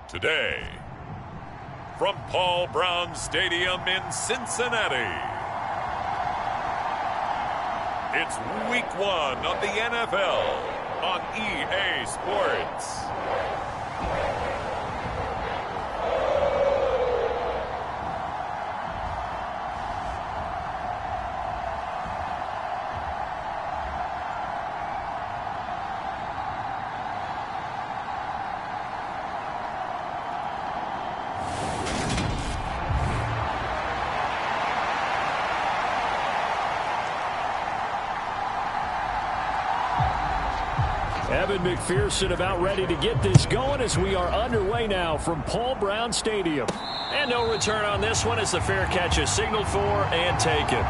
Today, from Paul Brown Stadium in Cincinnati, it's Week 1 of the NFL on EA Sports. Evan McPherson about ready to get this going as we are underway now from Paul Brown Stadium. And no return on this one as the fair catch is signaled for and taken.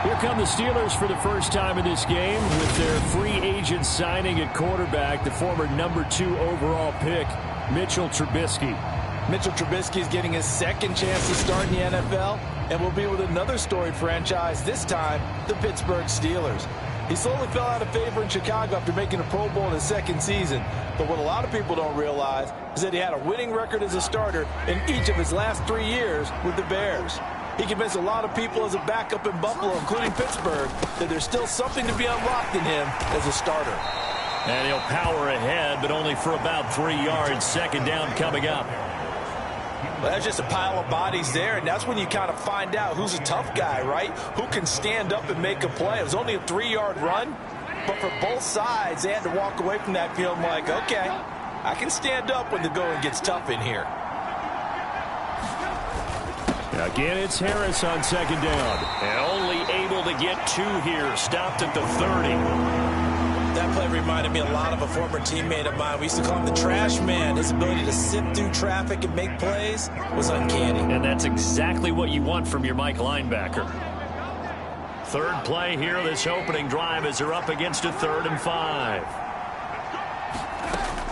Here come the Steelers for the first time in this game with their free agent signing at quarterback, the former #2 overall pick, Mitchell Trubisky. Mitchell Trubisky is getting his second chance to start in the NFL and will be with another storied franchise, this time the Pittsburgh Steelers. He slowly fell out of favor in Chicago after making a Pro Bowl in his second season. But what a lot of people don't realize is that he had a winning record as a starter in each of his last 3 years with the Bears. He convinced a lot of people as a backup in Buffalo, including Pittsburgh, that there's still something to be unlocked in him as a starter. And he'll power ahead, but only for about 3 yards. Second down coming up. Well, that's just a pile of bodies there, and that's when you kind of find out who's a tough guy, right? Who can stand up and make a play. It was only a 3-yard run, but for both sides, they had to walk away from that feeling like, okay, I can stand up when the going gets tough in here. Again, it's Harris on second down. And only able to get 2 here. Stopped at the 30. That play reminded me a lot of a former teammate of mine. We used to call him the trash man. His ability to sift through traffic and make plays was uncanny. And that's exactly what you want from your Mike linebacker. Third play here, this opening drive as they're up against a 3rd and 5.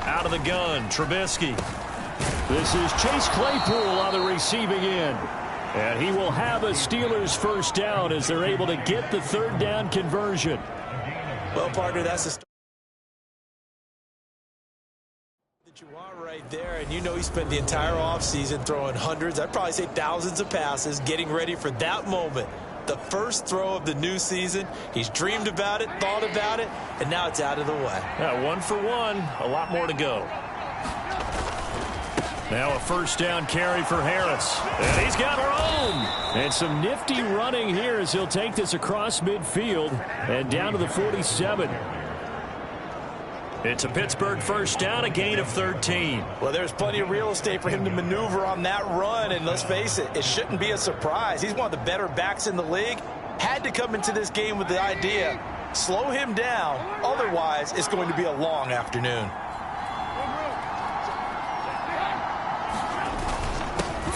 Out of the gun, Trubisky. This is Chase Claypool on the receiving end. And he will have a Steelers first down as they're able to get the 3rd down conversion. Well, partner, that's the story that you want right there. And you know he spent the entire offseason throwing hundreds, I'd probably say thousands of passes, getting ready for that moment. The first throw of the new season. He's dreamed about it, thought about it, and now it's out of the way. Yeah, 1 for 1. A lot more to go. Now a first down carry for Harris. And he's got room. And some nifty running here as he'll take this across midfield and down to the 47. It's a Pittsburgh first down, a gain of 13. Well, there's plenty of real estate for him to maneuver on that run. And let's face it, it shouldn't be a surprise. He's one of the better backs in the league. Had to come into this game with the idea, slow him down. Otherwise, it's going to be a long afternoon.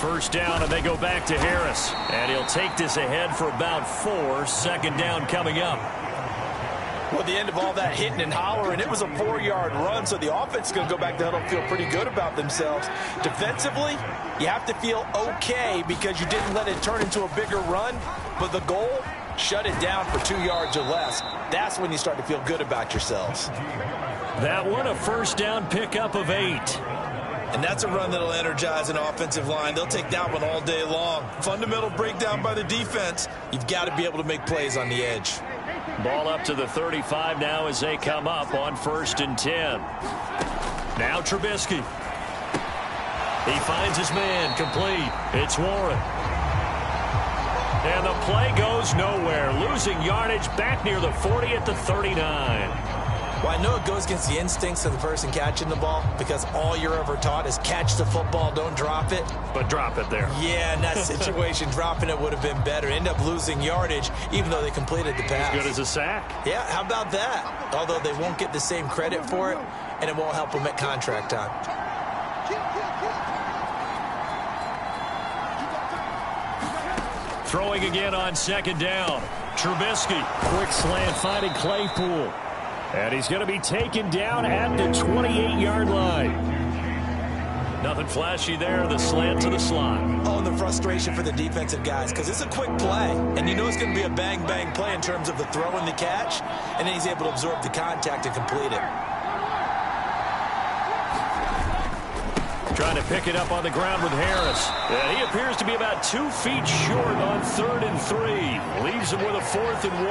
First down, and they go back to Harris. And he'll take this ahead for about 4. Second down coming up. Well, at the end of all that hitting and hollering, it was a 4-yard run, so the offense is going to go back to huddle and feel pretty good about themselves. Defensively, you have to feel okay because you didn't let it turn into a bigger run, but the goal, shut it down for 2 yards or less. That's when you start to feel good about yourselves. That one, a first down pickup of 8. And that's a run that'll energize an offensive line. They'll take that one all day long. Fundamental breakdown by the defense. You've got to be able to make plays on the edge. Ball up to the 35 now as they come up on 1st and 10. Now Trubisky. He finds his man, complete. It's Warren. And the play goes nowhere. Losing yardage back near the 40 at the 39. Well, I know it goes against the instincts of the person catching the ball because all you're ever taught is catch the football, don't drop it. But drop it there. Yeah, in that situation, dropping it would have been better. End up losing yardage, even though they completed the pass. As good as a sack. Yeah, how about that? Although they won't get the same credit for it, and it won't help them at contract time. Throwing again on second down. Trubisky. Quick slant finding Claypool. And he's going to be taken down at the 28-yard line. Nothing flashy there. The slant to the slot. Oh, and the frustration for the defensive guys because it's a quick play. And you know it's going to be a bang-bang play in terms of the throw and the catch. And then he's able to absorb the contact and complete it. Trying to pick it up on the ground with Harris. And he appears to be about 2 feet short on 3rd and 3. Leaves him with a 4th and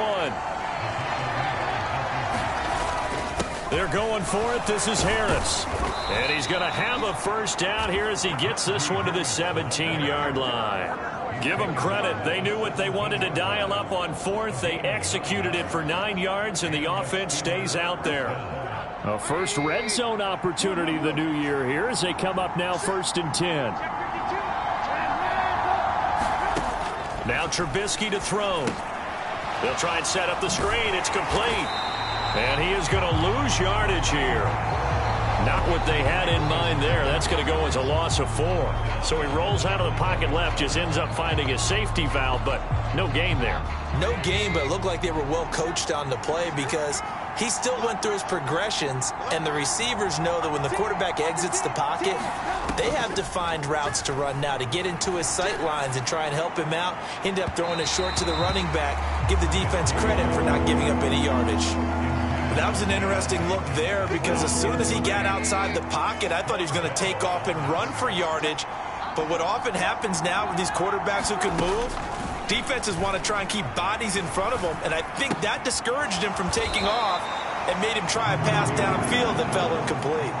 1. They're going for it. This is Harris. And he's going to have a first down here as he gets this one to the 17-yard line. Give them credit. They knew what they wanted to dial up on 4th. They executed it for 9 yards, and the offense stays out there. A first red zone opportunity the new year here as they come up now 1st and 10. Now Trubisky to throw. They'll try and set up the screen. It's complete. And he is going to lose yardage here. Not what they had in mind there. That's going to go as a loss of 4. So he rolls out of the pocket left, just ends up finding a safety valve, but no gain there. No gain, but it looked like they were well coached on the play because he still went through his progressions, and the receivers know that when the quarterback exits the pocket, they have to find routes to run now to get into his sight lines and try and help him out. End up throwing it short to the running back. Give the defense credit for not giving up any yardage. That was an interesting look there because as soon as he got outside the pocket, I thought he was going to take off and run for yardage. But what often happens now with these quarterbacks who can move, defenses want to try and keep bodies in front of them, and I think that discouraged him from taking off and made him try a pass downfield that fell incomplete.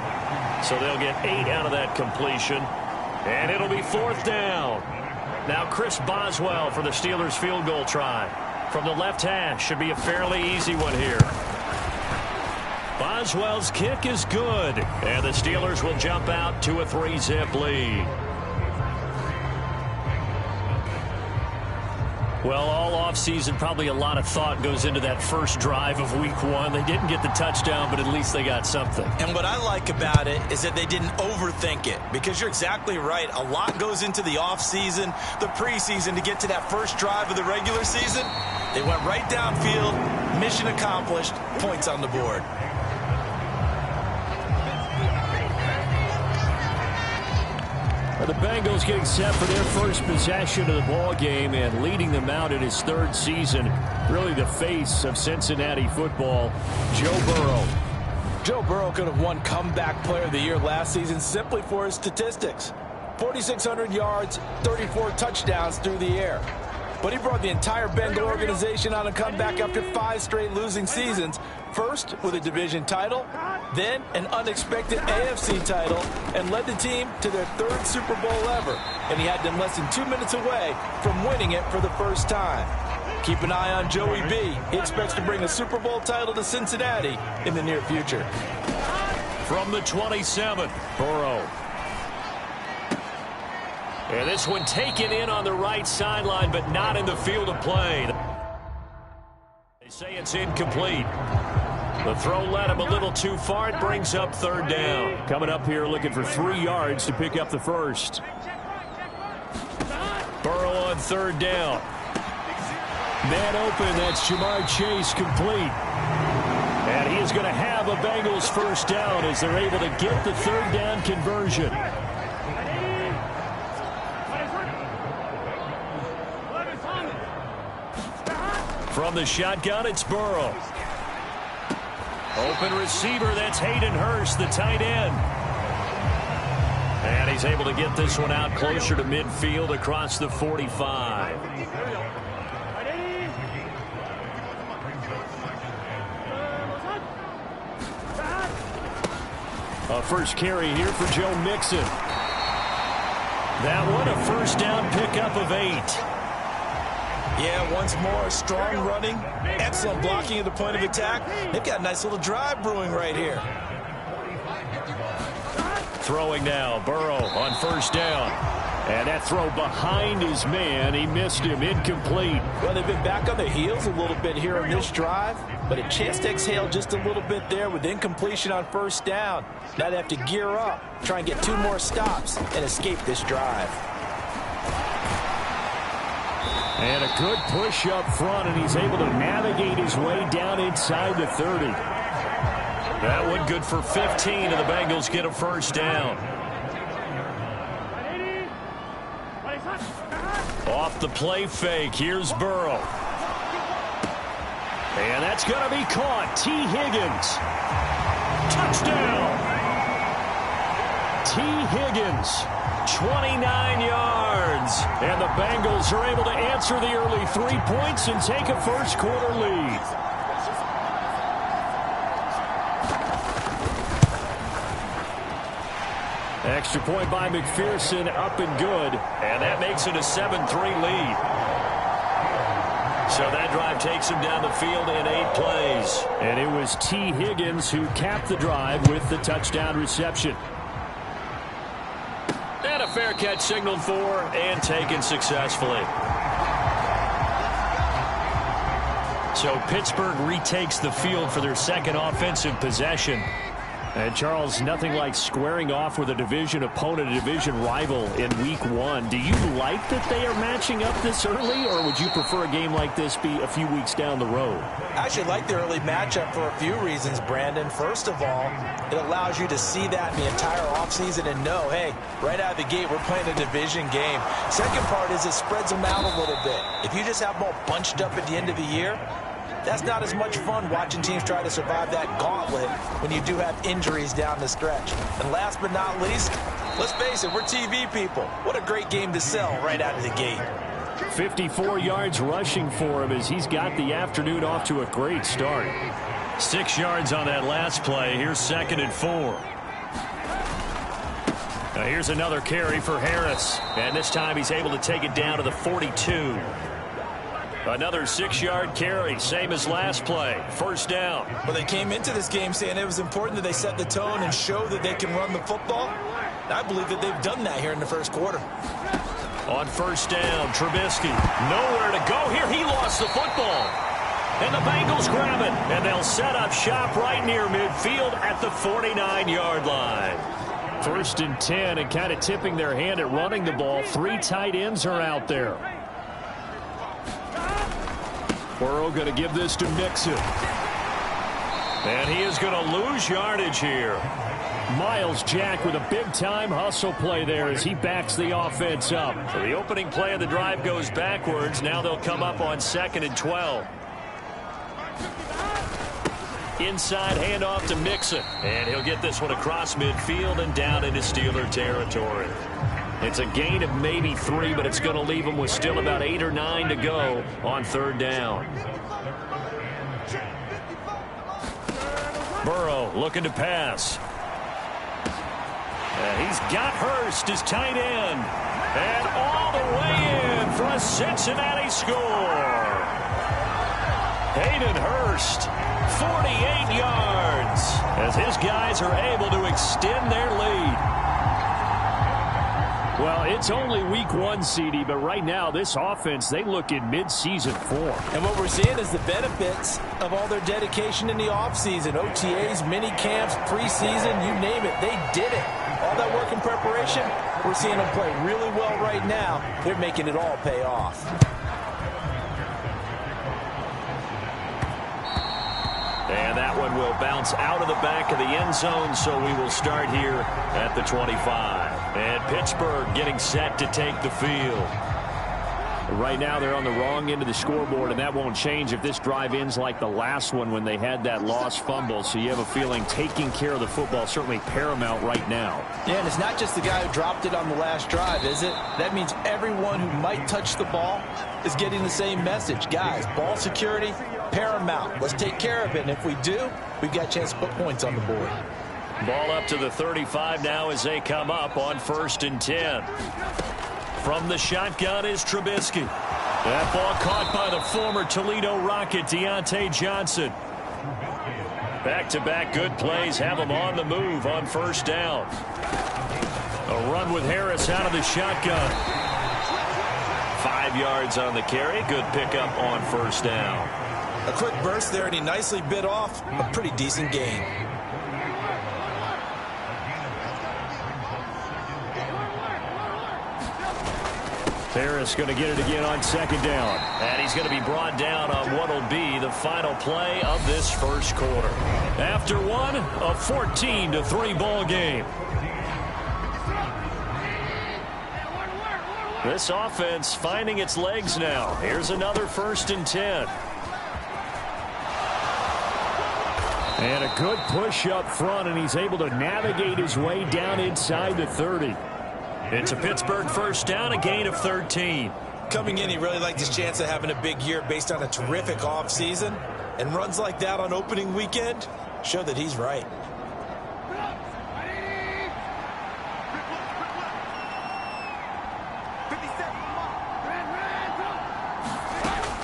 So they'll get 8 out of that completion, and it'll be 4th down. Now Chris Boswell for the Steelers field goal try. From the left hash, should be a fairly easy one here. Boswell's kick is good, and the Steelers will jump out to a 3-zip lead. Well, all offseason, probably a lot of thought goes into that first drive of week 1. They didn't get the touchdown, but at least they got something. And what I like about it is that they didn't overthink it, because you're exactly right. A lot goes into the offseason, the preseason to get to that first drive of the regular season. They went right downfield, mission accomplished, points on the board. The Bengals getting set for their first possession of the ball game and leading them out in his 3rd season. Really the face of Cincinnati football, Joe Burrow. Joe Burrow could have won Comeback Player of the Year last season simply for his statistics. 4,600 yards, 34 touchdowns through the air. But he brought the entire Bengal organization on a comeback after 5 straight losing seasons. First with a division title, then an unexpected AFC title, and led the team to their 3rd Super Bowl ever. And he had them less than 2 minutes away from winning it for the first time. Keep an eye on Joey B. He expects to bring a Super Bowl title to Cincinnati in the near future. From the 27, Burrow. And this one taken in on the right sideline, but not in the field of play. They say it's incomplete. The throw led him a little too far. It brings up 3rd down. Coming up here looking for 3 yards to pick up the first. Burrow on 3rd down. Man open, that's Jamar Chase complete. And he is going to have a Bengals first down as they're able to get the 3rd down conversion. From the shotgun, it's Burrow. Open receiver, that's Hayden Hurst, the tight end. And he's able to get this one out closer to midfield across the 45. A first carry here for Joe Mixon. That one, a first down pickup of 8. Yeah, once more, strong running, excellent blocking at the point of attack. They've got a nice little drive brewing right here. Throwing now, Burrow on first down. And that throw behind his man, he missed him, incomplete. Well, they've been back on their heels a little bit here on this drive, but a chance to exhale just a little bit there with incompletion on first down. Now they have to gear up, try and get 2 more stops and escape this drive. And a good push up front, and he's able to navigate his way down inside the 30. That one good for 15, and the Bengals get a first down. Off the play fake, here's Burrow. And that's going to be caught. T. Higgins. Touchdown. T. T. Higgins. 29 yards. And the Bengals are able to answer the early 3 points and take a first-quarter lead. Extra point by McPherson, up and good. And that makes it a 7-3 lead. So that drive takes him down the field in 8 plays. And it was T. Higgins who capped the drive with the touchdown reception. And a fair catch signaled for and taken successfully. So Pittsburgh retakes the field for their second offensive possession. And, Charles, nothing like squaring off with a division opponent, a division rival in Week 1. Do you like that they are matching up this early, or would you prefer a game like this be a few weeks down the road? I actually like the early matchup for a few reasons, Brandon. First of all, it allows you to see that in the entire offseason and know, hey, right out of the gate, we're playing a division game. Second part is it spreads them out a little bit. If you just have them all bunched up at the end of the year, that's not as much fun watching teams try to survive that gauntlet when you do have injuries down the stretch. And last but not least, let's face it, we're TV people. What a great game to sell right out of the gate. 54 yards rushing for him as he's got the afternoon off to a great start. 6 yards on that last play. Here's 2nd and 4. Now here's another carry for Harris. And this time he's able to take it down to the 42. Another 6-yard carry, same as last play. First down. Well, they came into this game saying it was important that they set the tone and show that they can run the football. I believe that they've done that here in the first quarter. On first down, Trubisky. Nowhere to go here. He lost the football. And the Bengals grab it. And they'll set up shop right near midfield at the 49-yard line. 1st and 10, and kind of tipping their hand at running the ball. 3 tight ends are out there. Burrow going to give this to Mixon. And he is going to lose yardage here. Miles Jack with a big-time hustle play there as he backs the offense up. So the opening play of the drive goes backwards. Now they'll come up on 2nd and 12. Inside handoff to Mixon. And he'll get this one across midfield and down into Steeler territory. It's a gain of maybe 3, but it's going to leave them with still about 8 or 9 to go on 3rd down. Burrow looking to pass. And he's got Hurst, his tight end. And all the way in for a Cincinnati score. Hayden Hurst, 48 yards, as his guys are able to extend their lead. Well, it's only Week 1, CD, but right now this offense, they look in mid-season form. And what we're seeing is the benefits of all their dedication in the offseason. OTAs, mini camps, preseason, you name it, they did it. All that work and preparation, we're seeing them play really well right now. They're making it all pay off. And that one will bounce out of the back of the end zone, so we will start here at the 25. And Pittsburgh getting set to take the field. Right now they're on the wrong end of the scoreboard, and that won't change if this drive ends like the last one when they had that lost fumble. So you have a feeling taking care of the football certainly paramount right now. Yeah, and it's not just the guy who dropped it on the last drive, is it? That means everyone who might touch the ball is getting the same message. Guys, ball security, paramount. Let's take care of it, and if we do, we've got a chance to put points on the board. Ball up to the 35 now as they come up on 1st and 10. From the shotgun is Trubisky. That ball caught by the former Toledo Rocket, Deontay Johnson. Back-to-back good plays have him on the move on 1st down. A run with Harris out of the shotgun. 5 yards on the carry. Good pickup on 1st down. A quick burst there, and he nicely bit off a pretty decent gain. Harris going to get it again on 2nd down. And he's going to be brought down on what will be the final play of this first quarter. After one, a 14-3 ball game. This offense finding its legs now. Here's another 1st and 10. And a good push up front, and he's able to navigate his way down inside the 30. It's a Pittsburgh first down, a gain of 13. Coming in, he really liked his chance of having a big year based on a terrific offseason. And runs like that on opening weekend show that he's right.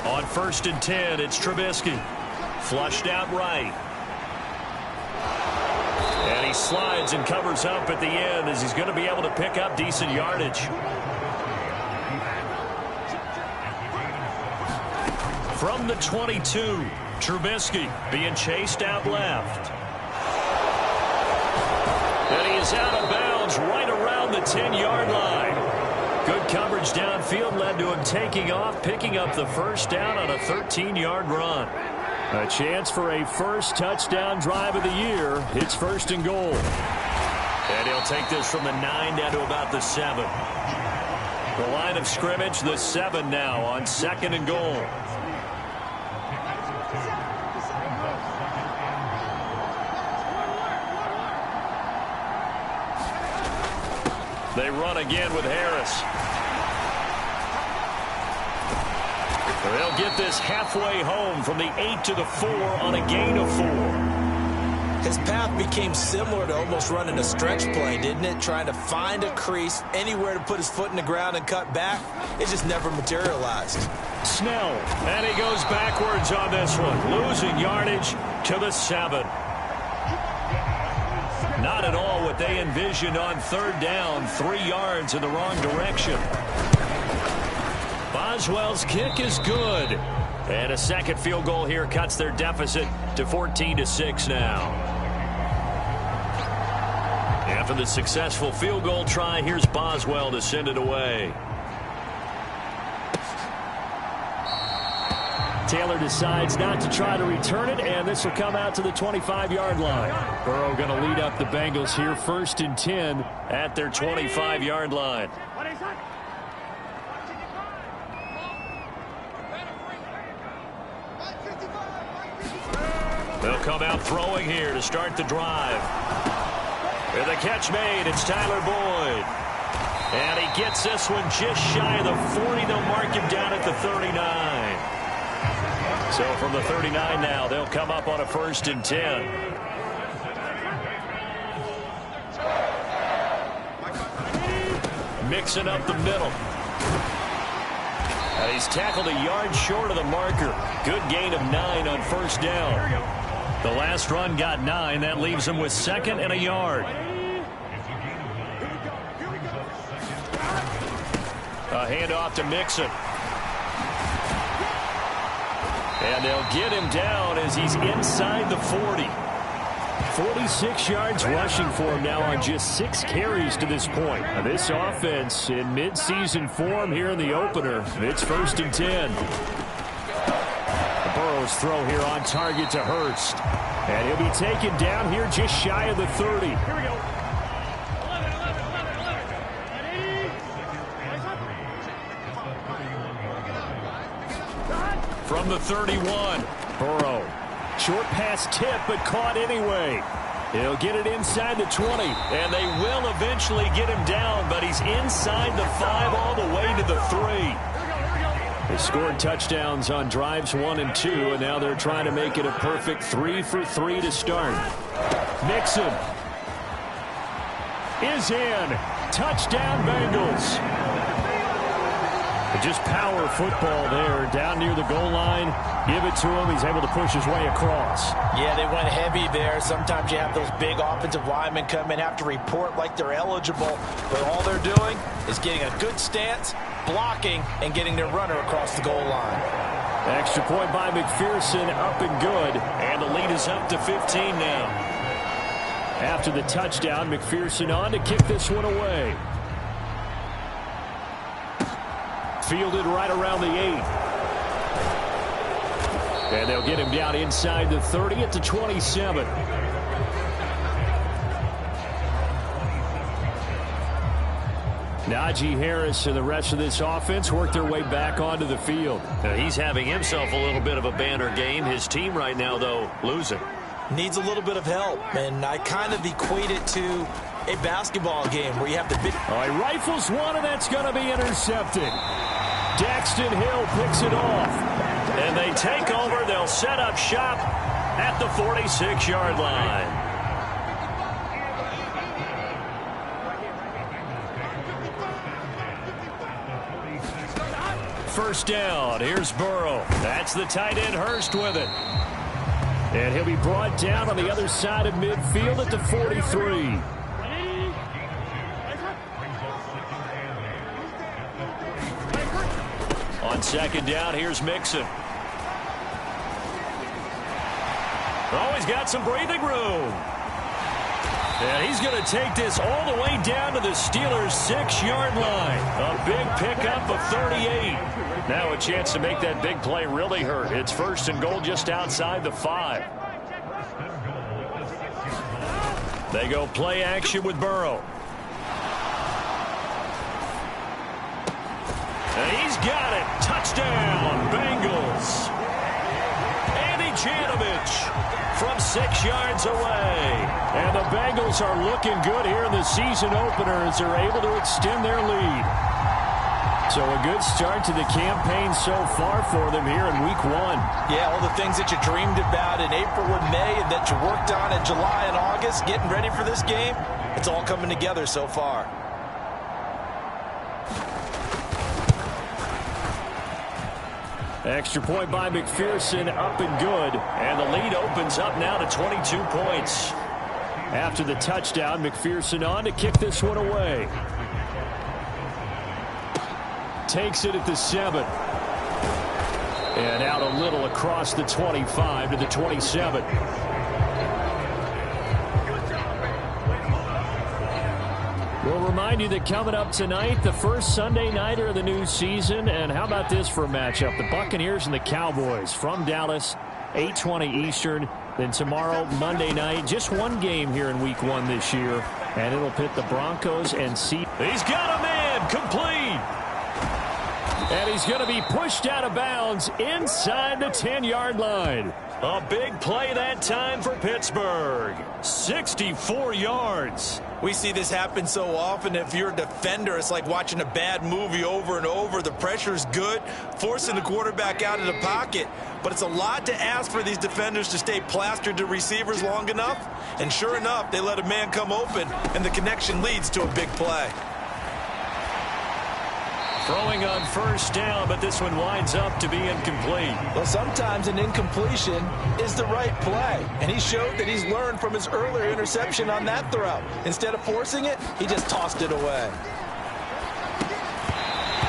On 1st and 10, it's Trubisky. Flushed out right. And he slides and covers up at the end as he's going to be able to pick up decent yardage. From the 22, Trubisky being chased out left. And he is out of bounds right around the 10-yard line. Good coverage downfield led to him taking off, picking up the first down on a 13-yard run. A chance for a first touchdown drive of the year. It's 1st and goal. And he'll take this from the 9 down to about the 7. The line of scrimmage, the 7 now on 2nd and goal. They run again with Harris. They'll get this halfway home from the 8 to the 4 on a gain of 4. His path became similar to almost running a stretch play, didn't it? Trying to find a crease, anywhere to put his foot in the ground and cut back. It just never materialized. Snell, and he goes backwards on this one, losing yardage to the 7. Not at all what they envisioned on 3rd down, 3 yards in the wrong direction. Boswell's kick is good. And a second field goal here cuts their deficit to 14-6 now. After the successful field goal try, here's Boswell to send it away. Taylor decides not to try to return it, and this will come out to the 25-yard line. Burrow going to lead up the Bengals here, 1st and 10 at their 25-yard line. They'll come out throwing here to start the drive. With a catch made, it's Tyler Boyd. And he gets this one just shy of the 40. They'll mark him down at the 39. So from the 39 now, they'll come up on a 1st and 10. Mixing up the middle. And he's tackled a yard short of the marker. Good gain of 9 on 1st down. The last run got 9. That leaves him with 2nd and a yard. A handoff to Mixon. And they'll get him down as he's inside the 40. 46 yards rushing for him now on just 6 carries to this point. Now this offense in midseason form here in the opener. It's 1st and 10. The Burrow's throw here on target to Hurst. And he'll be taken down here just shy of the 30. Here we go. From the 31, Burrow. Short pass tip, but caught anyway. He'll get it inside the 20, and they will eventually get him down, but he's inside the 5 all the way to the 3. They scored touchdowns on drives 1 and 2, and now they're trying to make it a perfect 3 for 3 to start. Mixon is in. Touchdown, Bengals. Just power football there down near the goal line. Give it to him. He's able to push his way across. Yeah, they went heavy there. Sometimes you have those big offensive linemen come in, have to report like they're eligible. But all they're doing is getting a good stance, blocking, and getting their runner across the goal line. Extra point by McPherson, up and good. And the lead is up to 15 now. After the touchdown, McPherson on to kick this one away. Fielded right around the 8. And they'll get him down inside the 30 at the 27. Najee Harris and the rest of this offense work their way back onto the field. Now he's having himself a little bit of a banner game. His team right now, though, losing. Needs a little bit of help, and I kind of equate it to a basketball game where you have the big... All right, rifles one, and that's going to be intercepted. Daxton Hill picks it off. And they take over. They'll set up shop at the 46-yard line. First down. Here's Burrow. That's the tight end Hurst with it. And he'll be brought down on the other side of midfield at the 43. On second down, here's Mixon. Oh, he's got some breathing room. And he's going to take this all the way down to the Steelers' 6-yard line. A big pickup of 38. Now a chance to make that big play really hurt. It's first and goal just outside the 5. They go play action with Burrow. And he's got it. Touchdown, Bengals. Andy Janovich from 6 yards away. And the Bengals are looking good here in the season opener as they're able to extend their lead. So a good start to the campaign so far for them here in week 1. Yeah, all the things that you dreamed about in April and May and that you worked on in July and August, getting ready for this game, it's all coming together so far. Extra point by McPherson, up and good. And the lead opens up now to 22 points. After the touchdown, McPherson on to kick this one away. Takes it at the 7. And out a little across the 25 to the 27. We'll remind you that coming up tonight, the first Sunday nighter of the new season. And how about this for a matchup? The Buccaneers and the Cowboys from Dallas, 8:20 Eastern. Then tomorrow, Monday night, just one game here in week 1 this year. And it'll pit the Broncos and He's got a man, complete. And he's going to be pushed out of bounds inside the 10-yard line. A big play that time for Pittsburgh. 64 yards. We see this happen so often. If you're a defender, it's like watching a bad movie over and over. The pressure's good, forcing the quarterback out of the pocket. But it's a lot to ask for these defenders to stay plastered to receivers long enough. And sure enough, they let a man come open, and the connection leads to a big play. Throwing on first down, but this one winds up to be incomplete. Well, sometimes an incompletion is the right play. And he showed that he's learned from his earlier interception on that throw. Instead of forcing it, he just tossed it away.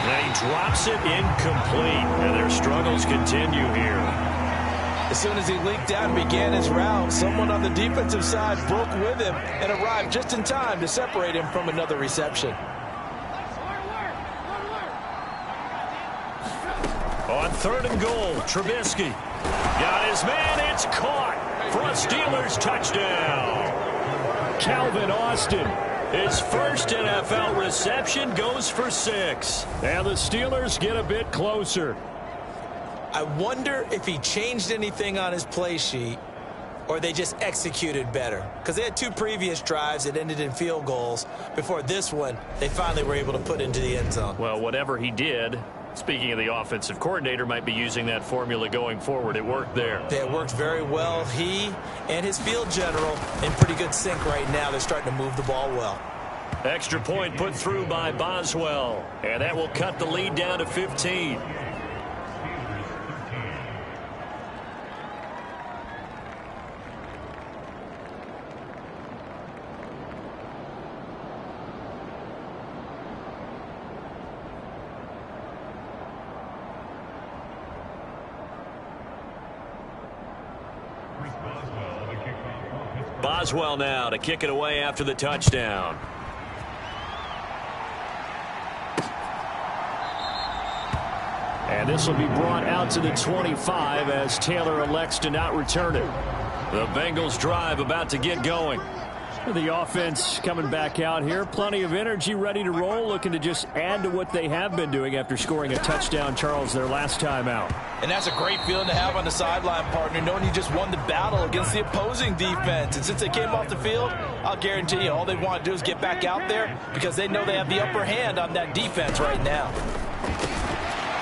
And he drops it incomplete. And their struggles continue here. As soon as he leaked out and began his route, someone on the defensive side broke with him and arrived just in time to separate him from another reception. On third and goal, Trubisky got his man. It's caught for a Steelers touchdown. Calvin Austin, his first NFL reception, goes for 6. And the Steelers get a bit closer. I wonder if he changed anything on his play sheet or they just executed better. Because they had 2 previous drives that ended in field goals. Before this one, they finally were able to put into the end zone. Well, whatever he did, speaking of the offensive coordinator, might be using that formula going forward. It worked there. It worked very well. He and his field general in pretty good sync right now. They're starting to move the ball well. Extra point put through by Boswell. And that will cut the lead down to 15. Boswell now to kick it away after the touchdown. And this will be brought out to the 25 as Taylor elects to not return it. The Bengals drive about to get going. The offense coming back out here. Plenty of energy, ready to roll, looking to just add to what they have been doing after scoring a touchdown, Charles, their last time out. And that's a great feeling to have on the sideline, partner, knowing you just won the battle against the opposing defense. And since they came off the field, I'll guarantee you all they want to do is get back out there because they know they have the upper hand on that defense right now.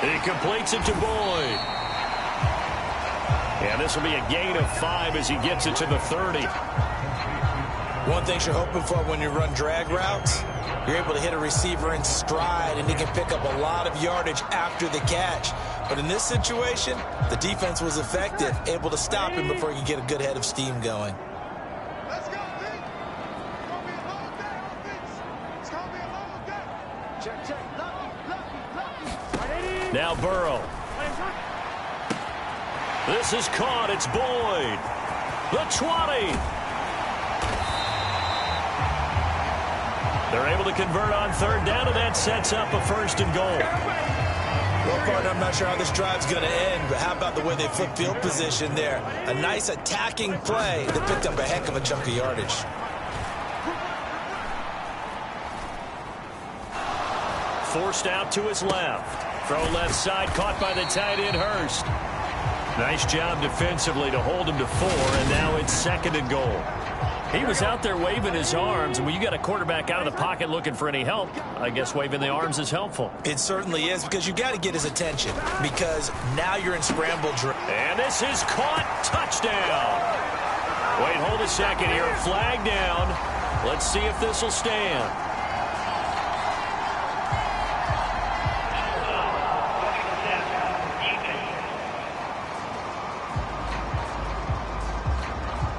He completes it to Boyd. And this will be a gain of 5 as he gets it to the 30. One thing you're hoping for when you run drag routes, you're able to hit a receiver in stride and he can pick up a lot of yardage after the catch. But in this situation, the defense was effective, able to stop him before he could get a good head of steam going. Now Burrow. This is caught. It's Boyd. The 20. They're able to convert on third down, and that sets up a 1st and goal. Well, partner, I'm not sure how this drive's going to end, but how about the way they flip field position there? A nice attacking play that picked up a heck of a chunk of yardage. Forced out to his left. Throw left side, caught by the tight end, Hurst. Nice job defensively to hold him to 4, and now it's 2nd and goal. He was out there waving his arms, and when you got a quarterback out of the pocket looking for any help, I guess waving the arms is helpful. It certainly is, because you got to get his attention, because now you're in scramble drill. And this is caught. Touchdown. Wait, hold a second here. Flag down. Let's see if this will stand.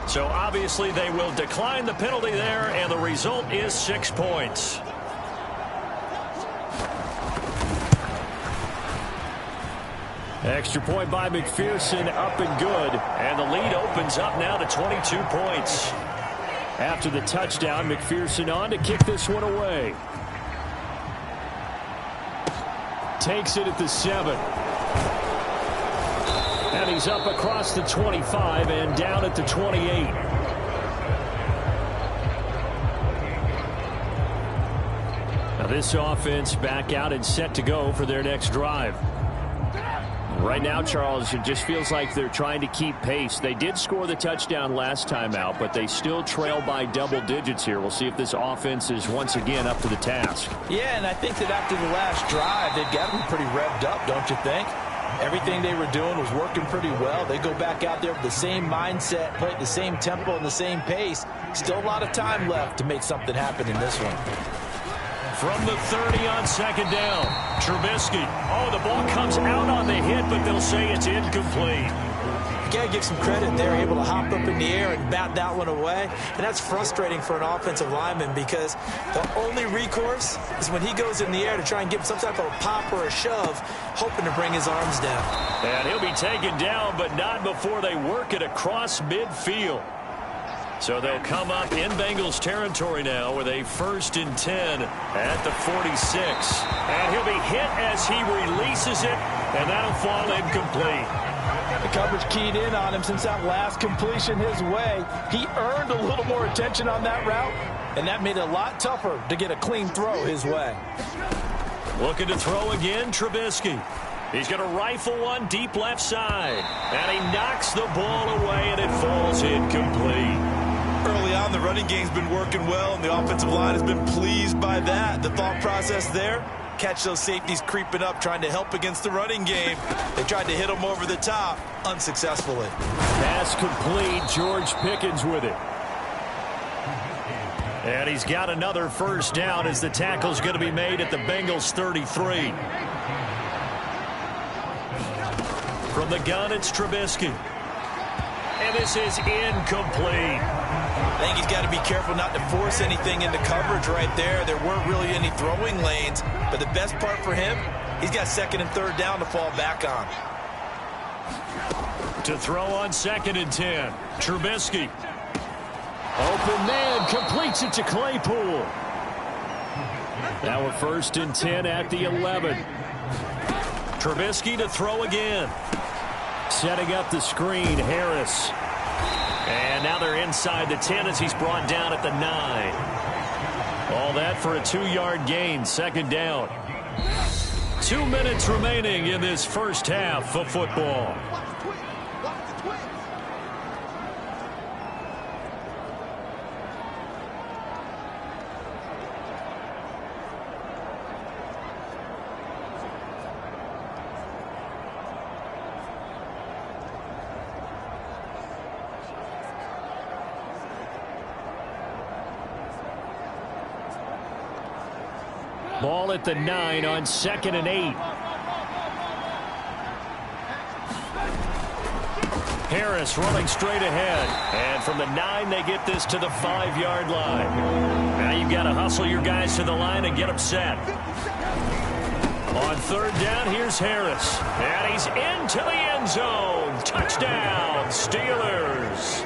So obviously they will decline the penalty there, and the result is 6 points. Extra point by McPherson, up and good. And the lead opens up now to 22 points. After the touchdown, McPherson on to kick this one away. Takes it at the 7. And he's up across the 25 and down at the 28. Now this offense back out and set to go for their next drive. Right now, Charles, it just feels like they're trying to keep pace. They did score the touchdown last time out, but they still trail by double digits here. We'll see if this offense is once again up to the task. Yeah, and I think that after the last drive, they've got to be pretty revved up, don't you think? Everything they were doing was working pretty well. They go back out there with the same mindset, play at the same tempo and the same pace. Still a lot of time left to make something happen in this one. From the 30 on 2nd down, Trubisky. Oh, the ball comes out on the hit, but they'll say it's incomplete. You got to give some credit. They're able to hop up in the air and bat that one away. And that's frustrating for an offensive lineman because the only recourse is when he goes in the air to try and give some type of a pop or a shove, hoping to bring his arms down. And he'll be taken down, but not before they work it across midfield. So they'll come up in Bengals territory now with a 1st and 10 at the 46. And he'll be hit as he releases it, and that'll fall incomplete. The coverage keyed in on him since that last completion his way. He earned a little more attention on that route, and that made it a lot tougher to get a clean throw his way. Looking to throw again, Trubisky. He's going to rifle one deep left side. And he knocks the ball away, and it falls incomplete. Early on, the running game's been working well, and the offensive line has been pleased by that. The thought process there, catch those safeties creeping up, trying to help against the running game. They tried to hit them over the top, unsuccessfully. Pass complete, George Pickens with it. And he's got another 1st down as the tackle's going to be made at the Bengals 33. From the gun, it's Trubisky. And this is incomplete. I think he's got to be careful not to force anything into coverage right there. There weren't really any throwing lanes, but the best part for him, he's got 2nd and 3rd down to fall back on. To throw on 2nd and 10, Trubisky. Open man, completes it to Claypool. Now a 1st and 10 at the 11. Trubisky to throw again. Setting up the screen, Harris. And now they're inside the 10 as he's brought down at the 9. All that for a 2-yard gain, second down. 2 minutes remaining in this first half of football. Ball at the 9 on 2nd and 8. Harris running straight ahead. And from the 9, they get this to the 5-yard line. Now you've got to hustle your guys to the line and get them set. On 3rd down, here's Harris. And he's into the end zone. Touchdown, Steelers.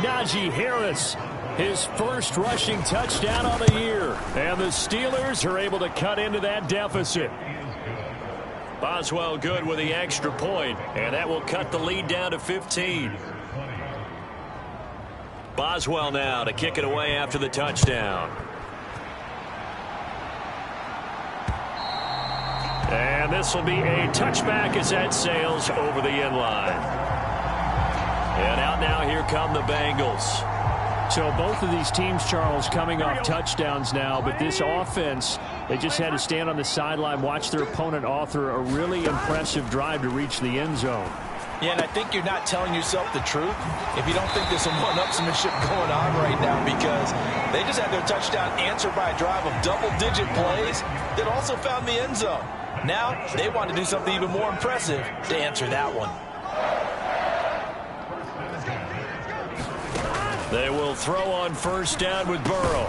Najee Harris. His first rushing touchdown on the year. And the Steelers are able to cut into that deficit. Boswell good with the extra point, and that will cut the lead down to 15. Boswell now to kick it away after the touchdown. And this will be a touchback as that sails over the end line. And out now, here come the Bengals. So both of these teams, Charles, coming off touchdowns now, but this offense, they just had to stand on the sideline, watch their opponent author a really impressive drive to reach the end zone. Yeah, and I think you're not telling yourself the truth if you don't think there's some one-upsmanship going on right now, because they just had their touchdown answered by a drive of double-digit plays that also found the end zone. Now they want to do something even more impressive to answer that one. They will throw on 1st down with Burrow.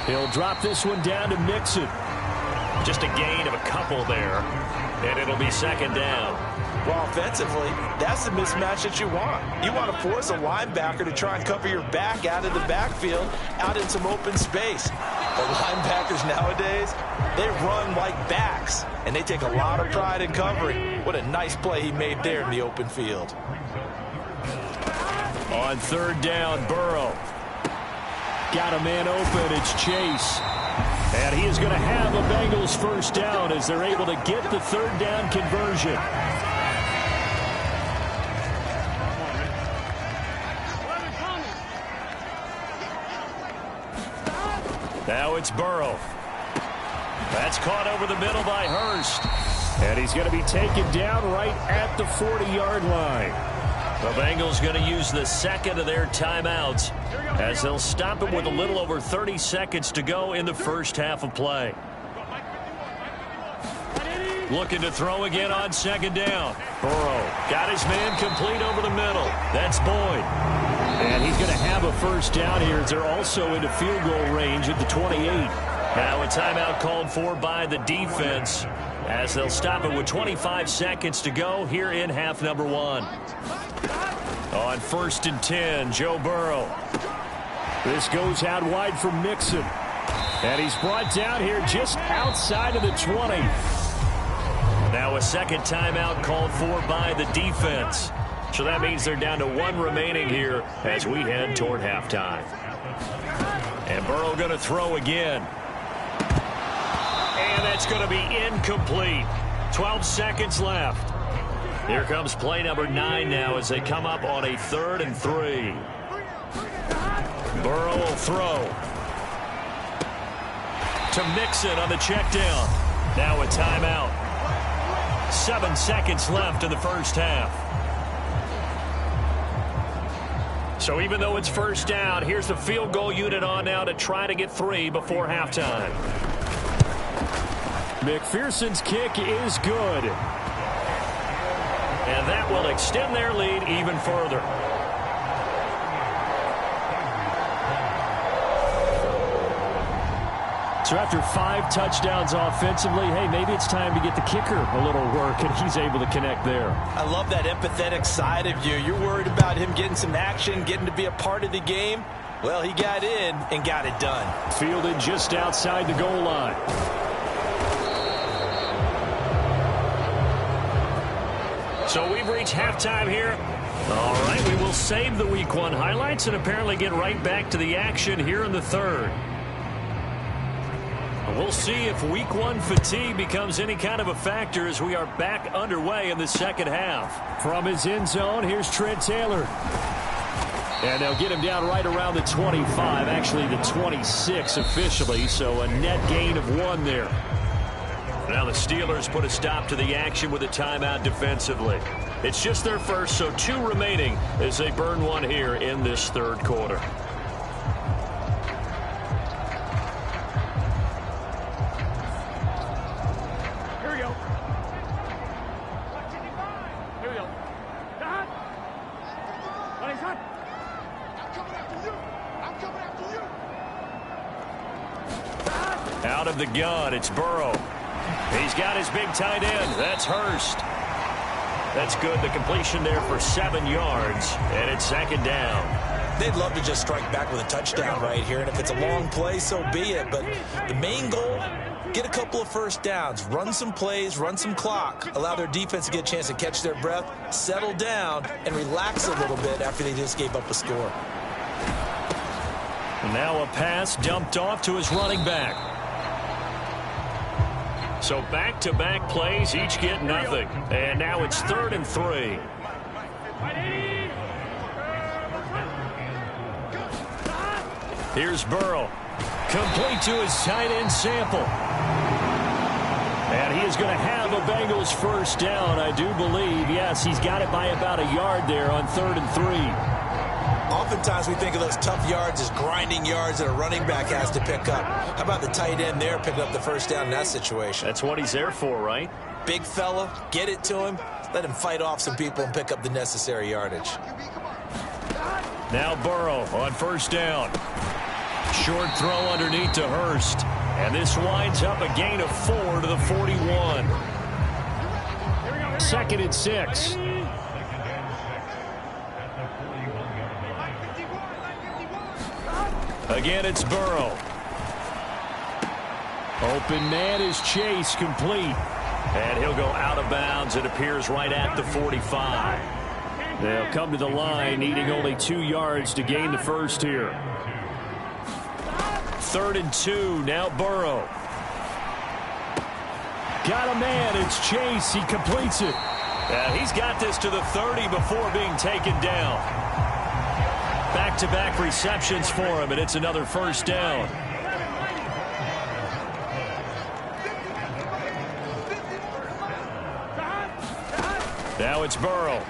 He'll drop this one down to Mixon. Just a gain of a couple there, and it'll be 2nd down. Well, offensively, that's the mismatch that you want. You want to force a linebacker to try and cover your back out of the backfield, out in some open space. But linebackers nowadays, they run like backs, and they take a lot of pride in covering. What a nice play he made there in the open field. On 3rd down, Burrow. Got a man open. It's Chase. And he is going to have a Bengals 1st down as they're able to get the 3rd down conversion. Now it's Burrow. That's caught over the middle by Hurst. And he's going to be taken down right at the 40-yard line. The Bengals going to use the 2nd of their timeouts as they'll stop it with a little over 30 seconds to go in the first half of play. Looking to throw again on 2nd down. Burrow got his man complete over the middle. That's Boyd. And he's going to have a 1st down here as they're also into field goal range at the 28. Now a timeout called for by the defense as they'll stop it with 25 seconds to go here in half number 1. On 1st and 10, Joe Burrow. This goes out wide for Mixon. And he's brought down here just outside of the 20. Now a 2nd timeout called for by the defense. So that means they're down to 1 remaining here as we head toward halftime. And Burrow going to throw again. And that's going to be incomplete. 12 seconds left. Here comes play number 9 now as they come up on a 3rd and 3. Burrow will throw. To Mixon on the check down. Now a timeout. 7 seconds left in the first half. So even though it's 1st down, here's the field goal unit on now to try to get 3 before halftime. McPherson's kick is good. And that will extend their lead even further. So after 5 touchdowns offensively, hey, maybe it's time to get the kicker a little work, and he's able to connect there. I love that empathetic side of you. You're worried about him getting some action, getting to be a part of the game. Well, he got in and got it done. Fielded just outside the goal line. So we've reached halftime here. All right, we will save the Week 1 highlights and apparently get right back to the action here in the third. We'll see if Week 1 fatigue becomes any kind of a factor as we are back underway in the second half. From his end zone, here's Trent Taylor. And they'll get him down right around the 25, actually the 26 officially, so a net gain of 1 there. Now the Steelers put a stop to the action with a timeout defensively. It's just their first, so 2 remaining as they burn 1 here in this third quarter. Here we go. Here we go. What is that? I'm coming after you. I'm coming after you. Out of the gun, it's Burrow. He's got his big tight end. That's Hurst. That's good. The completion there for 7 yards, and it's second down. They'd love to just strike back with a touchdown right here, and if it's a long play, so be it. But the main goal, get a couple of first downs, run some plays, run some clock, allow their defense to get a chance to catch their breath, settle down, and relax a little bit after they just gave up a score. Now a pass dumped off to his running back. So back-to-back plays, each get nothing. And now it's 3rd and 3. Here's Burrow. Complete to his tight end Sample. And he is going to have a Bengals first down, I do believe. Yes, he's got it by about a yard there on 3rd and 3. Oftentimes we think of those tough yards as grinding yards that a running back has to pick up. How about the tight end there picking up the first down in that situation? That's what he's there for, right? Big fella, get it to him, let him fight off some people and pick up the necessary yardage. Now Burrow on first down. Short throw underneath to Hurst. And this winds up a gain of 4 to the 41. 2nd and 6. Again, it's Burrow. Open man is Chase, complete. And he'll go out of bounds. It appears right at the 45. They'll come to the line, needing only 2 yards to gain the first here. 3rd and 2, now Burrow. Got a man, it's Chase, he completes it. And he's got this to the 30 before being taken down. Back-to-back receptions for him, and it's another first down. Now it's Burrow.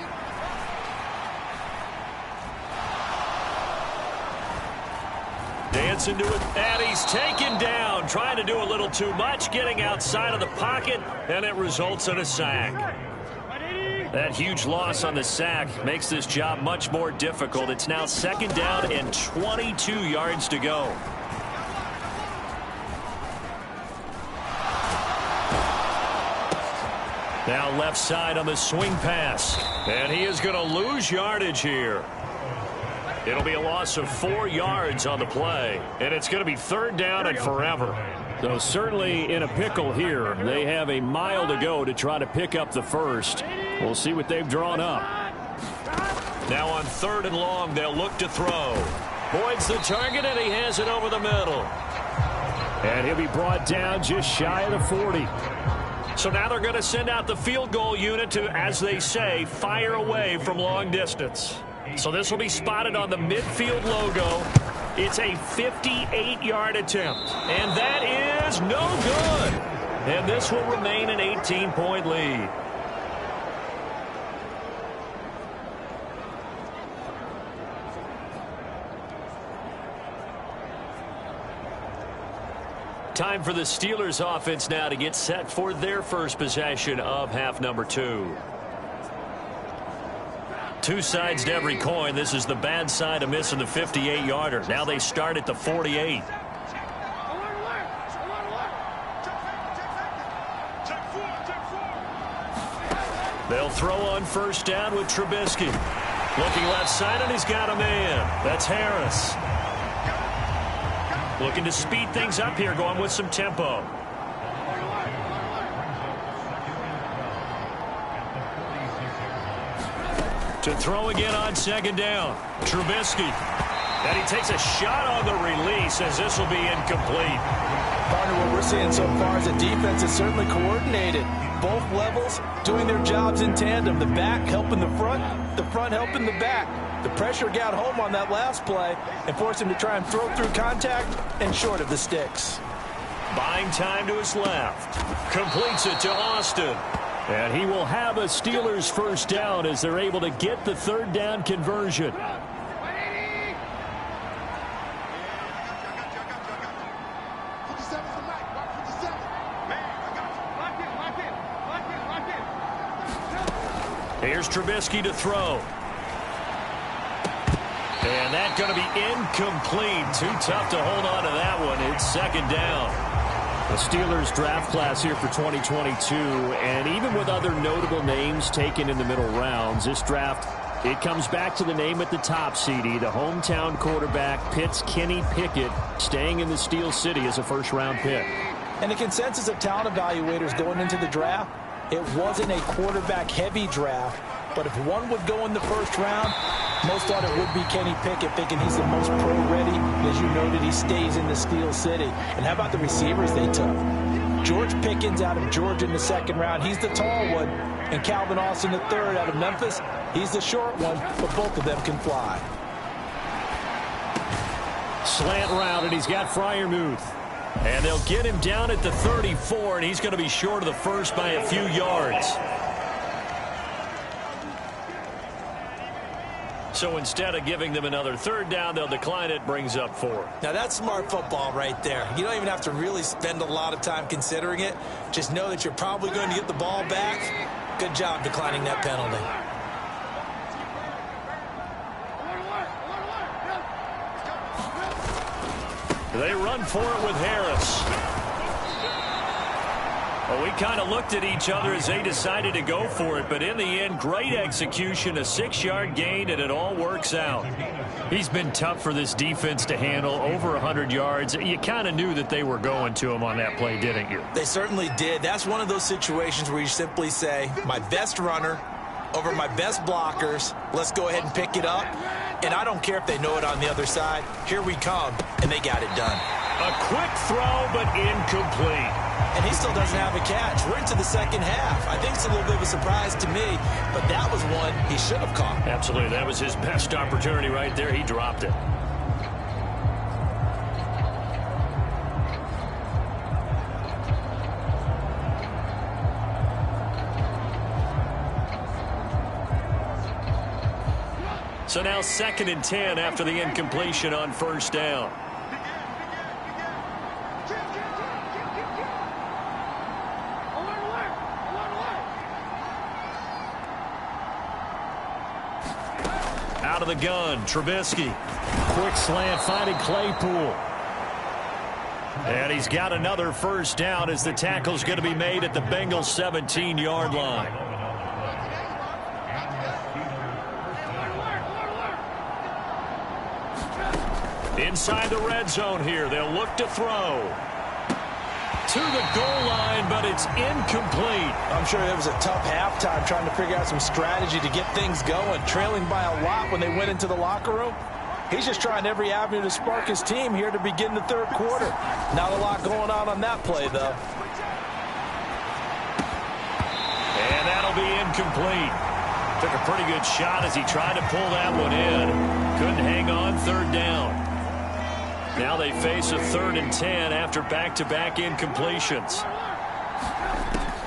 Dancing to it, and he's taken down. Trying to do a little too much, getting outside of the pocket, and it results in a sack. That huge loss on the sack makes this job much more difficult. It's now 2nd down and 22 yards to go. Now left side on the swing pass. And he is going to lose yardage here. It'll be a loss of 4 yards on the play. And it's going to be 3rd down and forever. So certainly in a pickle here. They have a mile to go to try to pick up the first. We'll see what they've drawn up. Now on 3rd and long, they'll look to throw. Boyd's the target, and he has it over the middle. And he'll be brought down just shy of the 40. So now they're going to send out the field goal unit to, as they say, fire away from long distance. So this will be spotted on the midfield logo. It's a 58-yard attempt. And that is no good. And this will remain an 18-point lead. Time for the Steelers offense now to get set for their first possession of half number 2. 2 sides to every coin. This is the bad side of missing the 58-yarder. Now they start at the 48. They'll throw on first down with Trubisky. Looking left side, and he's got a man. That's Harris. Looking to speed things up here, going with some tempo. To throw again on second down. Trubisky. And he takes a shot on the release as this will be incomplete. Partner, what we're seeing so far is the defense is certainly coordinated. Both levels doing their jobs in tandem. The back helping the front helping the back. The pressure got home on that last play and forced him to try and throw through contact and short of the sticks. Buying time to his left. Completes it to Austin. And he will have a Steelers first down as they're able to get the third down conversion. Here's Trubisky to throw. And that's going to be incomplete. Too tough to hold on to that one. It's second down. The Steelers draft class here for 2022, and even with other notable names taken in the middle rounds, this draft, it comes back to the name at the top, CD, the hometown quarterback, Pitt's Kenny Pickett, staying in the Steel City as a first-round pick. And the consensus of talent evaluators going into the draft, it wasn't a quarterback-heavy draft, but if one would go in the first round, most thought it would be Kenny Pickett, thinking he's the most pro-ready. As you noted, he stays in the Steel City. And how about the receivers they took? George Pickens out of Georgia in the second round. He's the tall one. And Calvin Austin III out of Memphis. He's the short one, but both of them can fly. Slant route, and he's got Freiermuth. And they'll get him down at the 34, and he's going to be short of the first by a few yards. So instead of giving them another third down, they'll decline it, brings up 4. Now that's smart football right there. You don't even have to really spend a lot of time considering it. Just know that you're probably going to get the ball back. Good job declining that penalty. They run for it with Harris. Well, we kind of looked at each other as they decided to go for it, but in the end, great execution, a 6-yard gain, and it all works out. He's been tough for this defense to handle, over 100 yards. You kind of knew that they were going to him on that play, didn't you? They certainly did. That's one of those situations where you simply say, my best runner over my best blockers, let's go ahead and pick it up. And I don't care if they know it on the other side. Here we come, and they got it done. A quick throw, but incomplete. And he still doesn't have a catch. We're into the second half. I think it's a little bit of a surprise to me, but that was one he should have caught. Absolutely. That was his best opportunity right there. He dropped it. So now 2nd and 10 after the incompletion on first down. Out of the gun, Trubisky. Quick slant, finding Claypool. And he's got another first down as the tackle's going to be made at the Bengals' 17-yard line. Inside the red zone here, they'll look to throw. To the goal line, but it's incomplete. I'm sure it was a tough halftime trying to figure out some strategy to get things going. Trailing by a lot when they went into the locker room. He's just trying every avenue to spark his team here to begin the third quarter. Not a lot going on that play, though. And that'll be incomplete. Took a pretty good shot as he tried to pull that one in. Couldn't hang on, third down. Now they face a 3rd and 10 after back-to-back incompletions.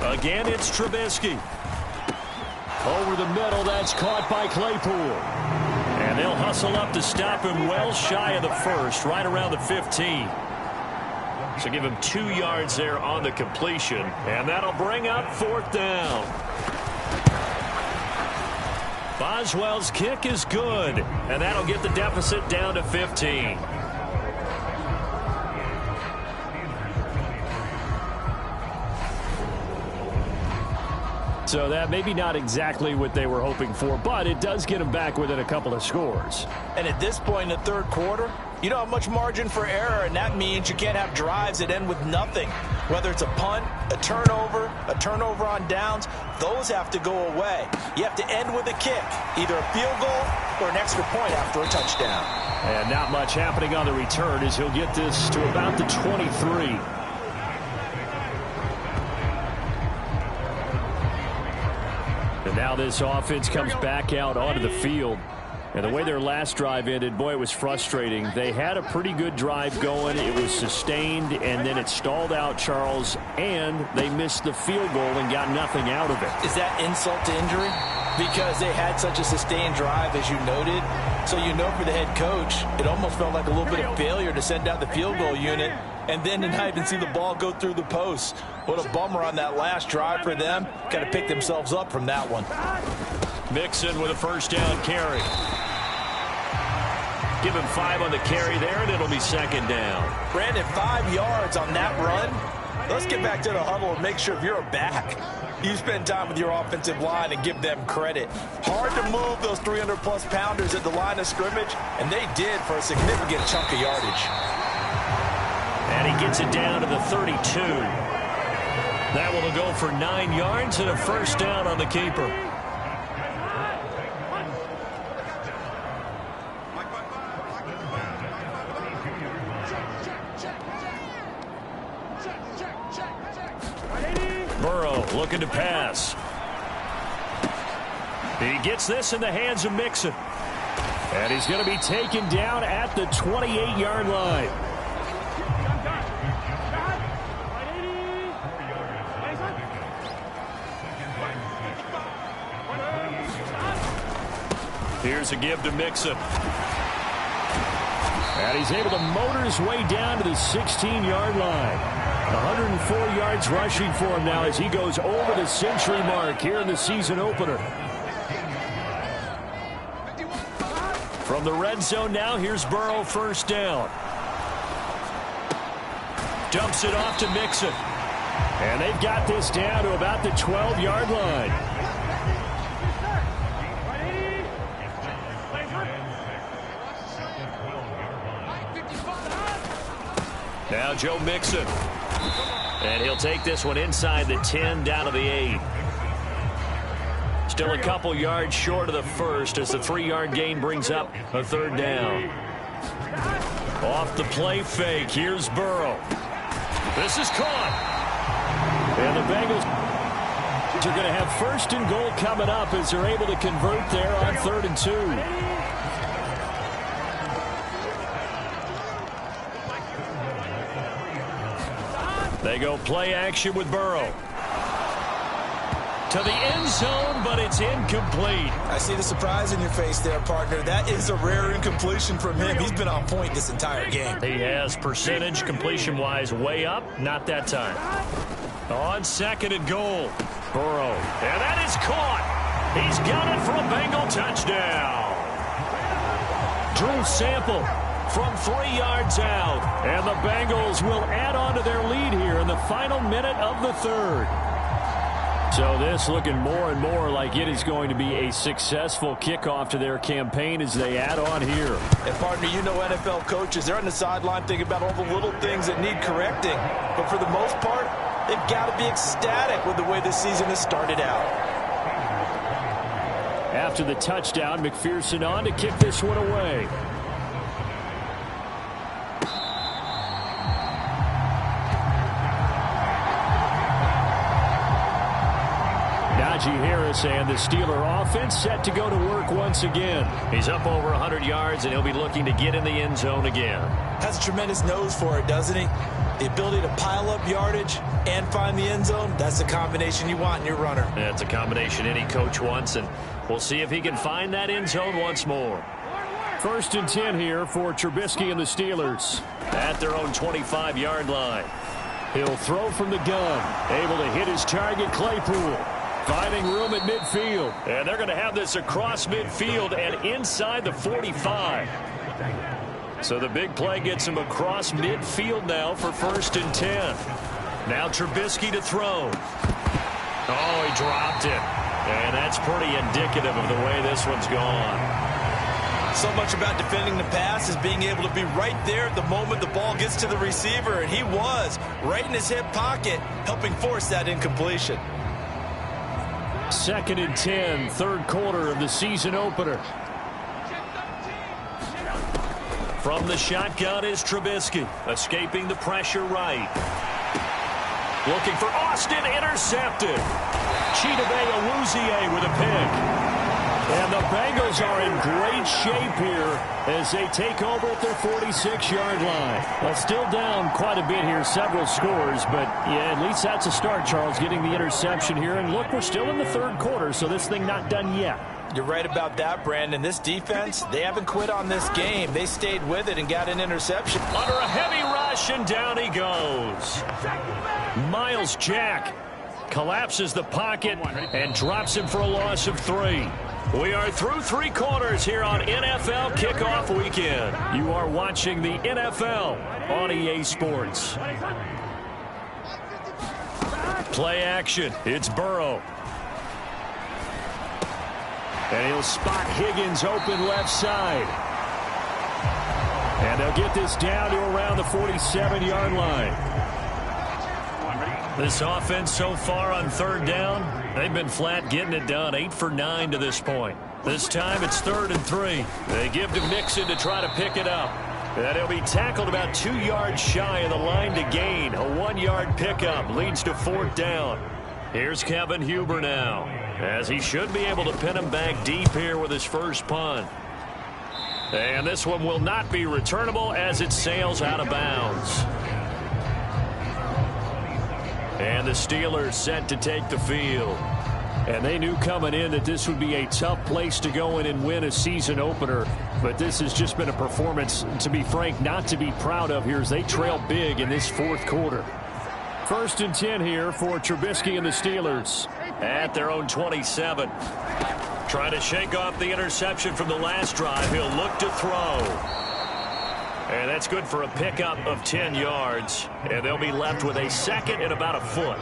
Again, it's Trubisky. Over the middle, that's caught by Claypool. And they'll hustle up to stop him well shy of the first, right around the 15. So give him 2 yards there on the completion. And that'll bring up 4th down. Boswell's kick is good. And that'll get the deficit down to 15. So that maybe not exactly what they were hoping for, but it does get them back within a couple of scores. And at this point in the third quarter, you don't have much margin for error, and that means you can't have drives that end with nothing. Whether it's a punt, a turnover on downs, those have to go away. You have to end with a kick, either a field goal or an extra point after a touchdown. And not much happening on the return as he'll get this to about the 23. And now this offense comes back out onto the field. And the way their last drive ended, boy, it was frustrating. They had a pretty good drive going. It was sustained, and then it stalled out, Charles, and they missed the field goal and got nothing out of it. Is that insult to injury? Because they had such a sustained drive, as you noted. So you know for the head coach, it almost felt like a little bit of failure to send out the field goal unit and then to not even see the ball go through the post. What a bummer on that last drive for them. Got to pick themselves up from that one. Mixon with a first down carry. Give him 5 on the carry there, and it'll be second down. Brandon, 5 yards on that run. Let's get back to the huddle and make sure if you're a back, you spend time with your offensive line and give them credit. Hard to move those 300-plus pounders at the line of scrimmage, and they did for a significant chunk of yardage. And he gets it down to the 32. That will go for 9 yards and a first down on the keeper. Burrow looking to pass. He gets this in the hands of Mixon. And he's going to be taken down at the 28-yard line. Here's a give to Mixon. And he's able to motor his way down to the 16-yard line. 104 yards rushing for him now as he goes over the century mark here in the season opener. From the red zone now, here's Burrow, first down. Dumps it off to Mixon. And they've got this down to about the 12-yard line. Now Joe Mixon. And he'll take this one inside the 10 down to the 8. Still a couple yards short of the first as the 3-yard gain brings up a third down. Off the play fake. Here's Burrow. This is caught. And the Bengals are going to have first and goal coming up as they're able to convert there on 3rd and 2. They go play action with Burrow. To the end zone, but it's incomplete. I see the surprise in your face there, partner. That is a rare incompletion from him. He's been on point this entire game. He has percentage completion-wise way up. Not that time. On 2nd and goal. Burrow. And that is caught. He's got it for a Bengal touchdown. Drew Sample from 3 yards out. And the Bengals will add on to their lead here in the final minute of the third. So this looking more and more like it is going to be a successful kickoff to their campaign as they add on here. And partner, you know NFL coaches, they're on the sideline thinking about all the little things that need correcting. But for the most part, they've got to be ecstatic with the way this season has started out. After the touchdown, McPherson on to kick this one away. Najee Harris and the Steeler offense set to go to work once again. He's up over 100 yards, and he'll be looking to get in the end zone again. Has a tremendous nose for it, doesn't he? The ability to pile up yardage and find the end zone, that's the combination you want in your runner. That's a combination any coach wants, and we'll see if he can find that end zone once more. 1st and 10 here for Trubisky and the Steelers at their own 25-yard line. He'll throw from the gun, able to hit his target, Claypool. Finding room at midfield. And they're going to have this across midfield and inside the 45. So the big play gets him across midfield now for 1st and 10. Now Trubisky to throw. Oh, he dropped it. And that's pretty indicative of the way this one's gone. So much about defending the pass is being able to be right there at the moment the ball gets to the receiver, and he was right in his hip pocket, helping force that incompletion. 2nd and 10, third quarter of the season opener. From the shotgun is Trubisky, escaping the pressure right. Looking for Austin, intercepted. Chidobe Awuzie with a pick. And the Bengals are in great shape here as they take over at their 46-yard line. Well, still down quite a bit here, several scores, but yeah, at least that's a start, Charles, getting the interception here. And look, we're still in the third quarter, so this thing not done yet. You're right about that, Brandon. This defense, they haven't quit on this game. They stayed with it and got an interception. Under a heavy rush, and down he goes. Miles Jack collapses the pocket and drops him for a loss of 3. We are through 3 quarters here on NFL Kickoff Weekend. You are watching the NFL on EA Sports. Play action. It's Burrow. And he'll spot Higgins open left side. And they'll get this down to around the 47-yard line. This offense so far on third down, they've been flat getting it done. 8 for 9 to this point. This time it's 3rd and 3. They give to Mixon to try to pick it up. And he'll be tackled about 2 yards shy of the line to gain. A 1-yard pickup leads to 4th down. Here's Kevin Huber now, as he should be able to pin him back deep here with his first punt. And this one will not be returnable as it sails out of bounds. And the Steelers set to take the field. And they knew coming in that this would be a tough place to go in and win a season opener. But this has just been a performance, to be frank, not to be proud of here as they trail big in this 4th quarter. 1st and 10 here for Trubisky and the Steelers. At their own 27. Trying to shake off the interception from the last drive. He'll look to throw. And that's good for a pickup of 10 yards. And they'll be left with a 2nd and about a foot.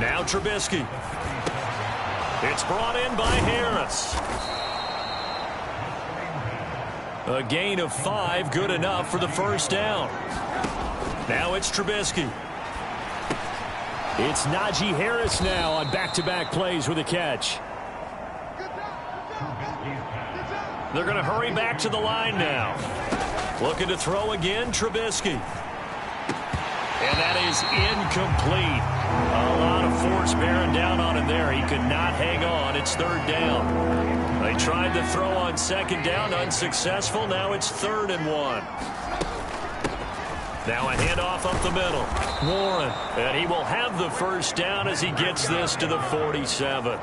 Now Trubisky. It's brought in by Harris. A gain of 5, good enough for the first down. Now it's Trubisky. It's Najee Harris now on back-to-back plays with a catch. They're going to hurry back to the line now. Looking to throw again, Trubisky. And that is incomplete. A lot of force bearing down on him there. He could not hang on. It's 3rd down. They tried to throw on 2nd down, unsuccessful. Now it's 3rd and 1. Now a handoff up the middle. Warren. And he will have the first down as he gets this to the 47.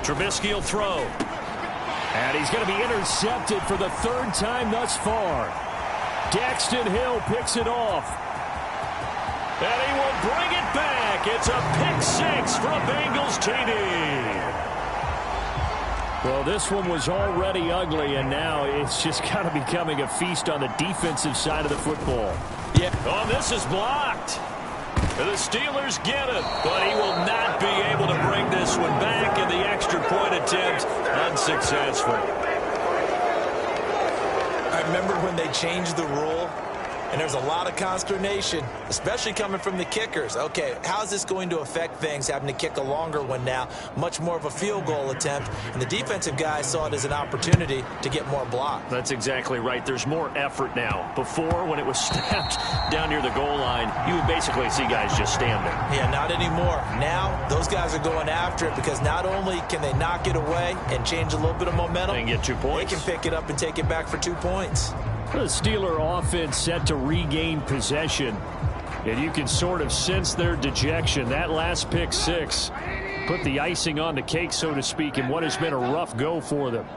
Trubisky will throw. And he's going to be intercepted for the 3rd time thus far. Daxton Hill picks it off. And he will bring it back. It's a pick 6 for a Bengals TD. Well, this one was already ugly, and now it's just kind of becoming a feast on the defensive side of the football. Yeah. Oh, this is blocked. The Steelers get it, but he will not be able to bring this one back, and the extra point attempt unsuccessful. I remember when they changed the rule, and there's a lot of consternation, especially coming from the kickers. Okay, how's this going to affect things, having to kick a longer one now, much more of a field goal attempt, and the defensive guys saw it as an opportunity to get more blocks. That's exactly right. There's more effort now. Before, when it was snapped down near the goal line, you would basically see guys just stand there. Yeah, not anymore. Now, those guys are going after it because not only can they knock it away and change a little bit of momentum, and get 2 points. They can pick it up and take it back for 2 points. The Steeler offense set to regain possession. And you can sort of sense their dejection. That last pick 6 put the icing on the cake, so to speak, in what has been a rough go for them.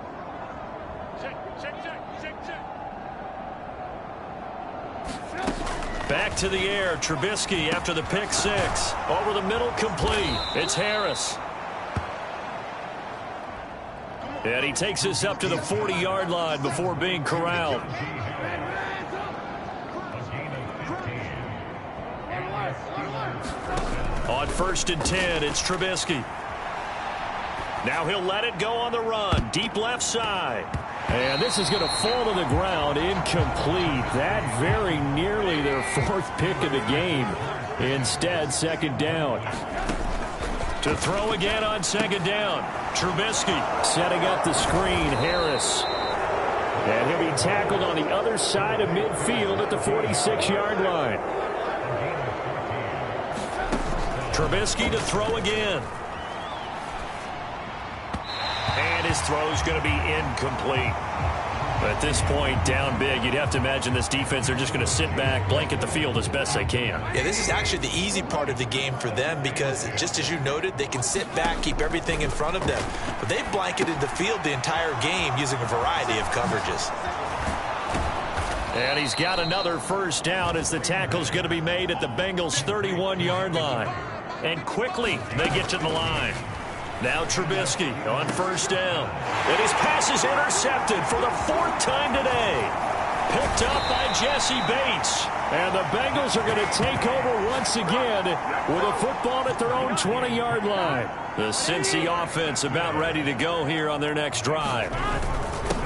Back to the air. Trubisky after the pick 6. Over the middle, complete. It's Harris. And he takes us up to the 40-yard line before being corralled. On 1st and 10, it's Trubisky. Now he'll let it go on the run. Deep left side. And this is going to fall to the ground. Incomplete. That very nearly their 4th pick of the game. Instead, 2nd down. To throw again on 2nd down. Trubisky setting up the screen. Harris. And he'll be tackled on the other side of midfield at the 46-yard line. Trubisky to throw again. And his throw's going to be incomplete. But at this point, down big, you'd have to imagine this defense are just going to sit back, blanket the field as best they can. Yeah, this is actually the easy part of the game for them because, just as you noted, they can sit back, keep everything in front of them. But they've blanketed the field the entire game using a variety of coverages. And he's got another 1st down as the tackle's going to be made at the Bengals' 31-yard line. And quickly, they get to the line. Now Trubisky on 1st down. And his pass is intercepted for the 4th time today. Picked up by Jesse Bates. And the Bengals are going to take over once again with a football at their own 20-yard line. The Cincy offense about ready to go here on their next drive.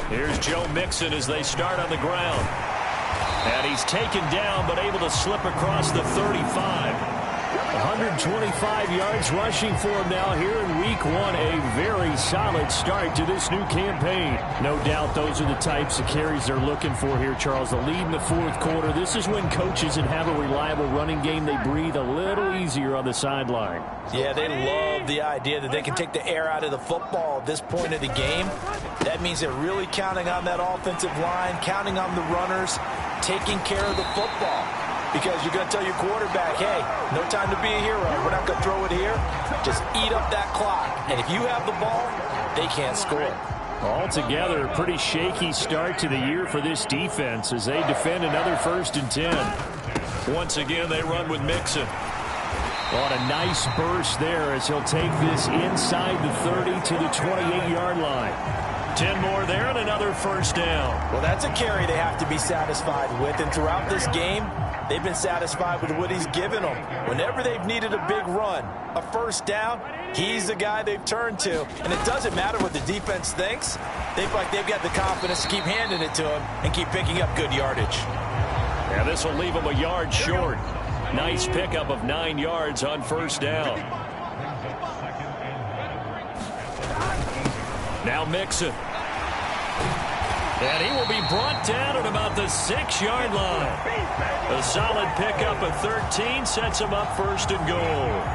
Here's Joe Mixon as they start on the ground. And he's taken down but able to slip across the 35. 125 yards rushing for him now here in week 1. A very solid start to this new campaign. No doubt those are the types of carries they're looking for here, Charles. The lead in the 4th quarter. This is when coaches that have a reliable running game, they breathe a little easier on the sideline. Yeah, they love the idea that they can take the air out of the football at this point of the game. That means they're really counting on that offensive line, counting on the runners, taking care of the football. Because you're going to tell your quarterback, hey, no time to be a hero. We're not going to throw it here. Just eat up that clock. And if you have the ball, they can't score. Altogether, a pretty shaky start to the year for this defense as they defend another 1st and 10. Once again, they run with Mixon. On a nice burst there as he'll take this inside the 30 to the 28-yard line. 10 more there and another 1st down. Well, that's a carry they have to be satisfied with. And throughout this game, they've been satisfied with what he's given them. Whenever they've needed a big run, a 1st down, he's the guy they've turned to. And it doesn't matter what the defense thinks. They feel like they've got the confidence to keep handing it to him and keep picking up good yardage. Yeah, this will leave him a yard short. Nice pickup of 9 yards on 1st down. Now Mixon. And he will be brought down at about the 6-yard line. A solid pickup of 13 sets him up 1st and goal.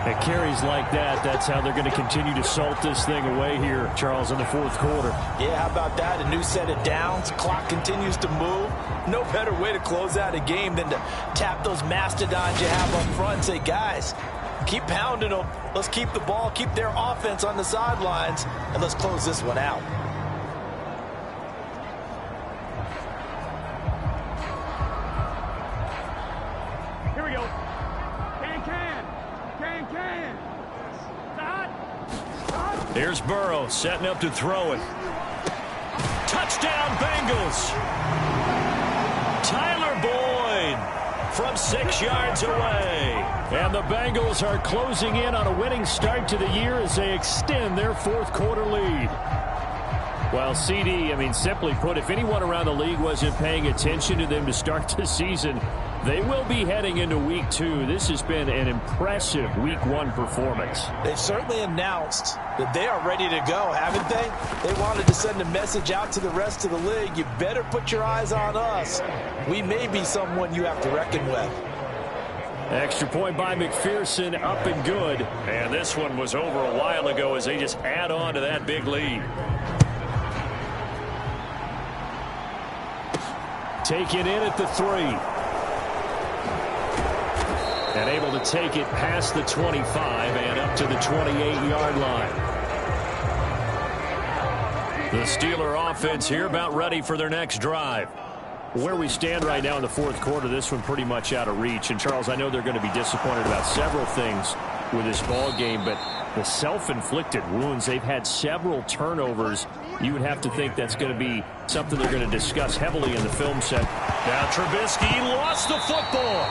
At carries like that, that's how they're going to continue to salt this thing away here, Charles, in the 4th quarter. Yeah, how about that? A new set of downs. Clock continues to move. No better way to close out a game than to tap those mastodons you have up front and say, guys, keep pounding them. Let's keep the ball, keep their offense on the sidelines, and let's close this one out. Here we go. Can. Start. Here's Burrow setting up to throw it. Touchdown, Bengals. Tyler Boyd from 6 yards away. And the Bengals are closing in on a winning start to the year as they extend their 4th quarter lead. Well, CD, simply put, if anyone around the league wasn't paying attention to them to start the season, they will be heading into week 2. This has been an impressive week 1 performance. They've certainly announced that they are ready to go, haven't they? They wanted to send a message out to the rest of the league. You better put your eyes on us. We may be someone you have to reckon with. Extra point by McPherson, up and good. And this one was over a while ago as they just add on to that big lead. Taken in at the 3. And able to take it past the 25 and up to the 28-yard line. The Steeler offense here about ready for their next drive. Where we stand right now in the 4th quarter, this one pretty much out of reach. And, Charles, I know they're going to be disappointed about several things with this ball game, but the self-inflicted wounds, they've had several turnovers you would have to think that's going to be something they're going to discuss heavily in the film set. Now Trubisky lost the football.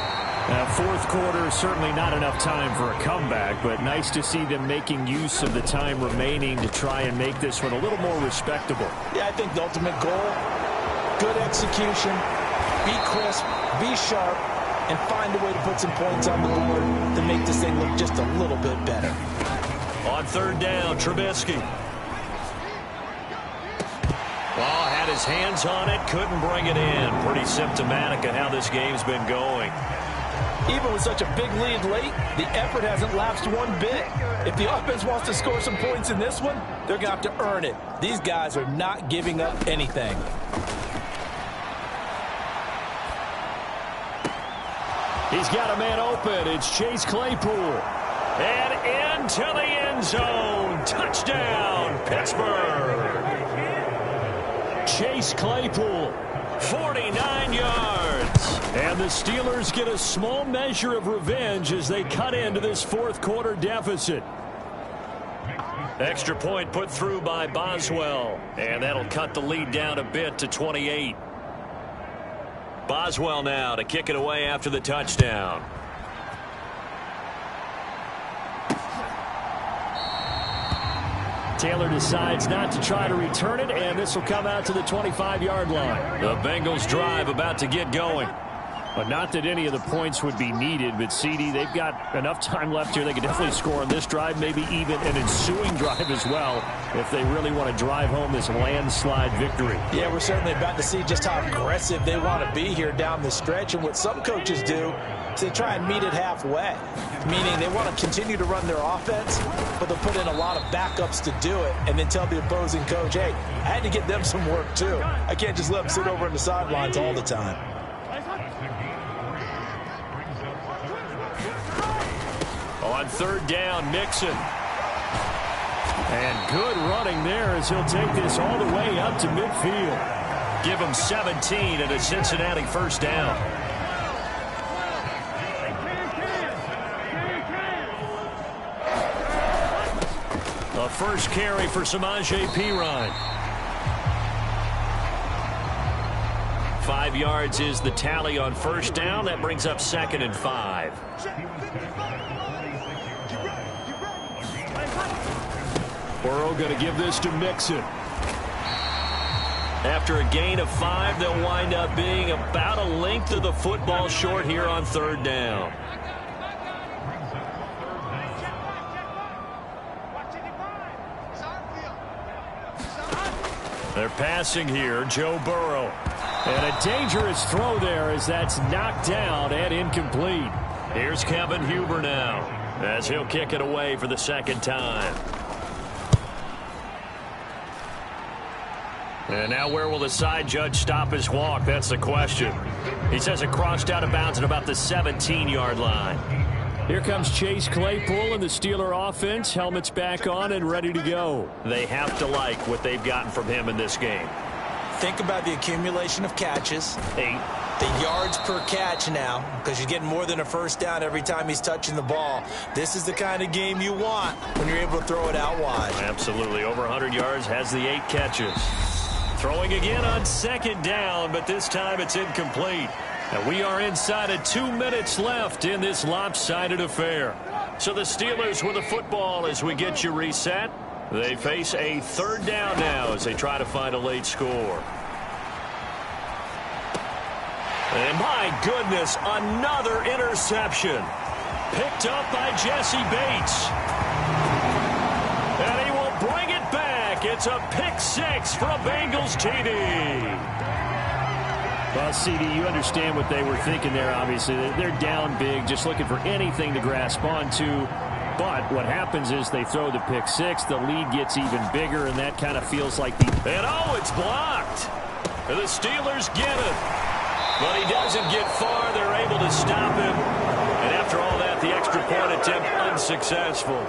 Fourth quarter, certainly not enough time for a comeback, but nice to see them making use of the time remaining to try and make this one a little more respectable. Yeah, I think the ultimate goal, good execution, be crisp, be sharp, and find a way to put some points on the board to make this thing look just a little bit better. On third down, Trubisky. Well, had his hands on it, couldn't bring it in. Pretty symptomatic of how this game's been going. Even with such a big lead late, the effort hasn't lapsed one bit. If the offense wants to score some points in this one, they're going to have to earn it. These guys are not giving up anything. He's got a man open. It's Chase Claypool. And into the end zone. Touchdown, Pittsburgh. Chase Claypool, 49 yards. And the Steelers get a small measure of revenge as they cut into this fourth quarter deficit. Extra point put through by Boswell. And that'll cut the lead down a bit to 28. Boswell now to kick it away after the touchdown. Taylor decides not to try to return it, and this will come out to the 25-yard line. The Bengals drive about to get going. But not that any of the points would be needed, but CD, they've got enough time left here. They could definitely score on this drive, maybe even an ensuing drive as well, if they really want to drive home this landslide victory. Yeah, we're certainly about to see just how aggressive they want to be here down the stretch. And what some coaches do is they try and meet it halfway, meaning they want to continue to run their offense, but they'll put in a lot of backups to do it, and then tell the opposing coach, hey, I had to get them some work too. I can't just let them sit over on the sidelines all the time. On third down, Mixon. And good running there as he'll take this all the way up to midfield. Give him 17 and a Cincinnati first down. A first carry for Samaje Perine. 5 yards is the tally on first down. That brings up 2nd and 5. Burrow going to give this to Mixon. After a gain of 5, they'll wind up being about a length of the football short here on third down. They're passing here, Joe Burrow. And a dangerous throw there as that's knocked down and incomplete. Here's Kevin Huber now as he'll kick it away for the second time. And now where will the side judge stop his walk? That's the question. He says it crossed out of bounds at about the 17-yard line. Here comes Chase Claypool and the Steeler offense. Helmets back on and ready to go. They have to like what they've gotten from him in this game. Think about the accumulation of catches. 8. The yards per catch now, because he's getting more than a first down every time he's touching the ball. This is the kind of game you want when you're able to throw it out wide. Absolutely. Over 100 yards, has the 8 catches. Throwing again on second down, but this time it's incomplete. And we are inside of 2 minutes left in this lopsided affair. So the Steelers with the football as we get you reset. They face a third down now as they try to find a late score. And my goodness, another interception. Picked up by Jesse Bates. And he will bring it back. It's a pick 6 for a Bengals TD. Well, CD, you understand what they were thinking there, obviously. They're down big, just looking for anything to grasp onto. But what happens is they throw the pick 6, the lead gets even bigger, and that kind of feels like the... And oh, it's blocked. The Steelers get it. But he doesn't get far. They're able to stop him. And after all that, the extra point attempt unsuccessful.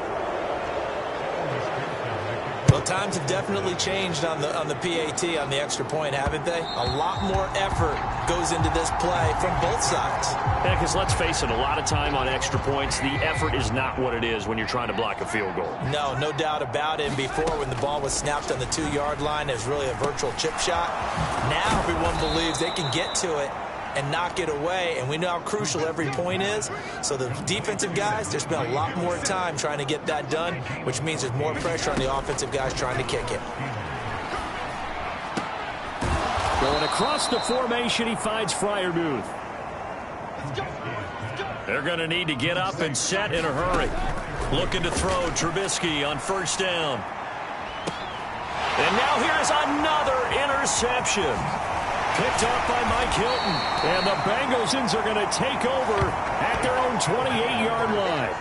Well, times have definitely changed on the PAT, on the extra point, haven't they? A lot more effort goes into this play from both sides. Yeah, because let's face it, a lot of time on extra points, the effort is not what it is when you're trying to block a field goal. No doubt about it. And before, when the ball was snapped on the 2-yard line, it was really a virtual chip shot. Now everyone believes they can get to it and knock it away, and we know how crucial every point is. So the defensive guys, there's been a lot more time trying to get that done, which means there's more pressure on the offensive guys trying to kick it. Going across the formation, he finds Freiermuth. They're going to need to get up and set in a hurry. Looking to throw Trubisky on first down. And now here's another interception. Picked off by Mike Hilton. And the Bengals are going to take over at their own 28-yard line.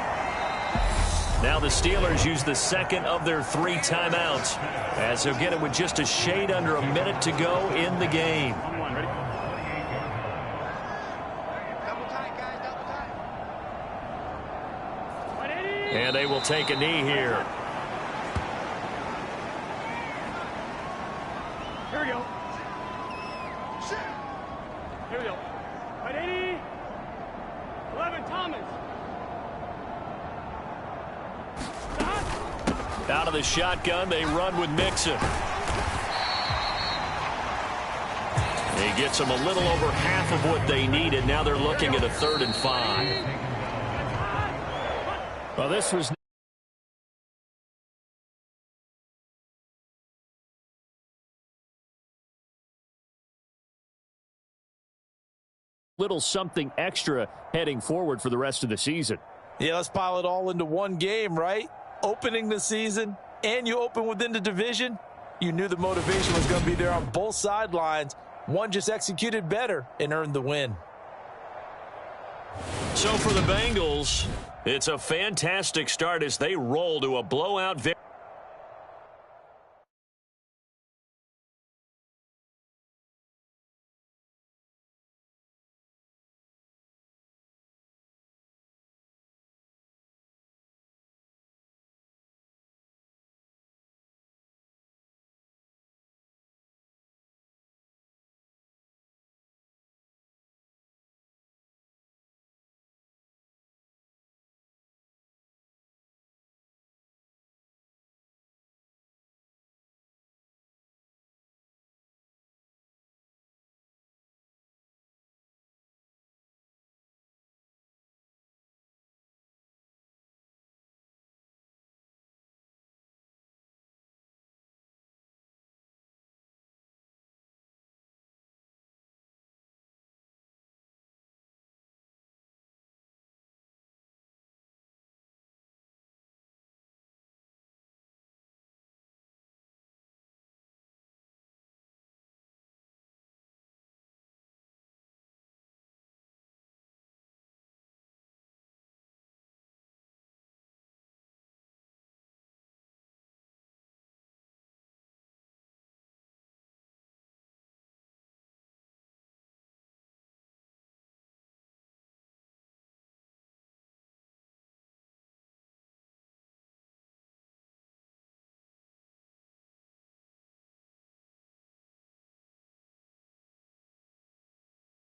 Now the Steelers use the second of their 3 timeouts, as they'll get it with just a shade under a minute to go in the game. And they will take a knee here. Here we go. Here we go. 180. 11, Thomas. Out of the shotgun, they run with Mixon. He gets them a little over half of what they needed. Now they're looking at a 3rd and 5. Well, this was little something extra heading forward for the rest of the season. Yeah, let's pile it all into one game, right? Opening the season, and you open within the division. You knew the motivation was going to be there on both sidelines. One just executed better and earned the win. So for the Bengals, it's a fantastic start as they roll to a blowout victory.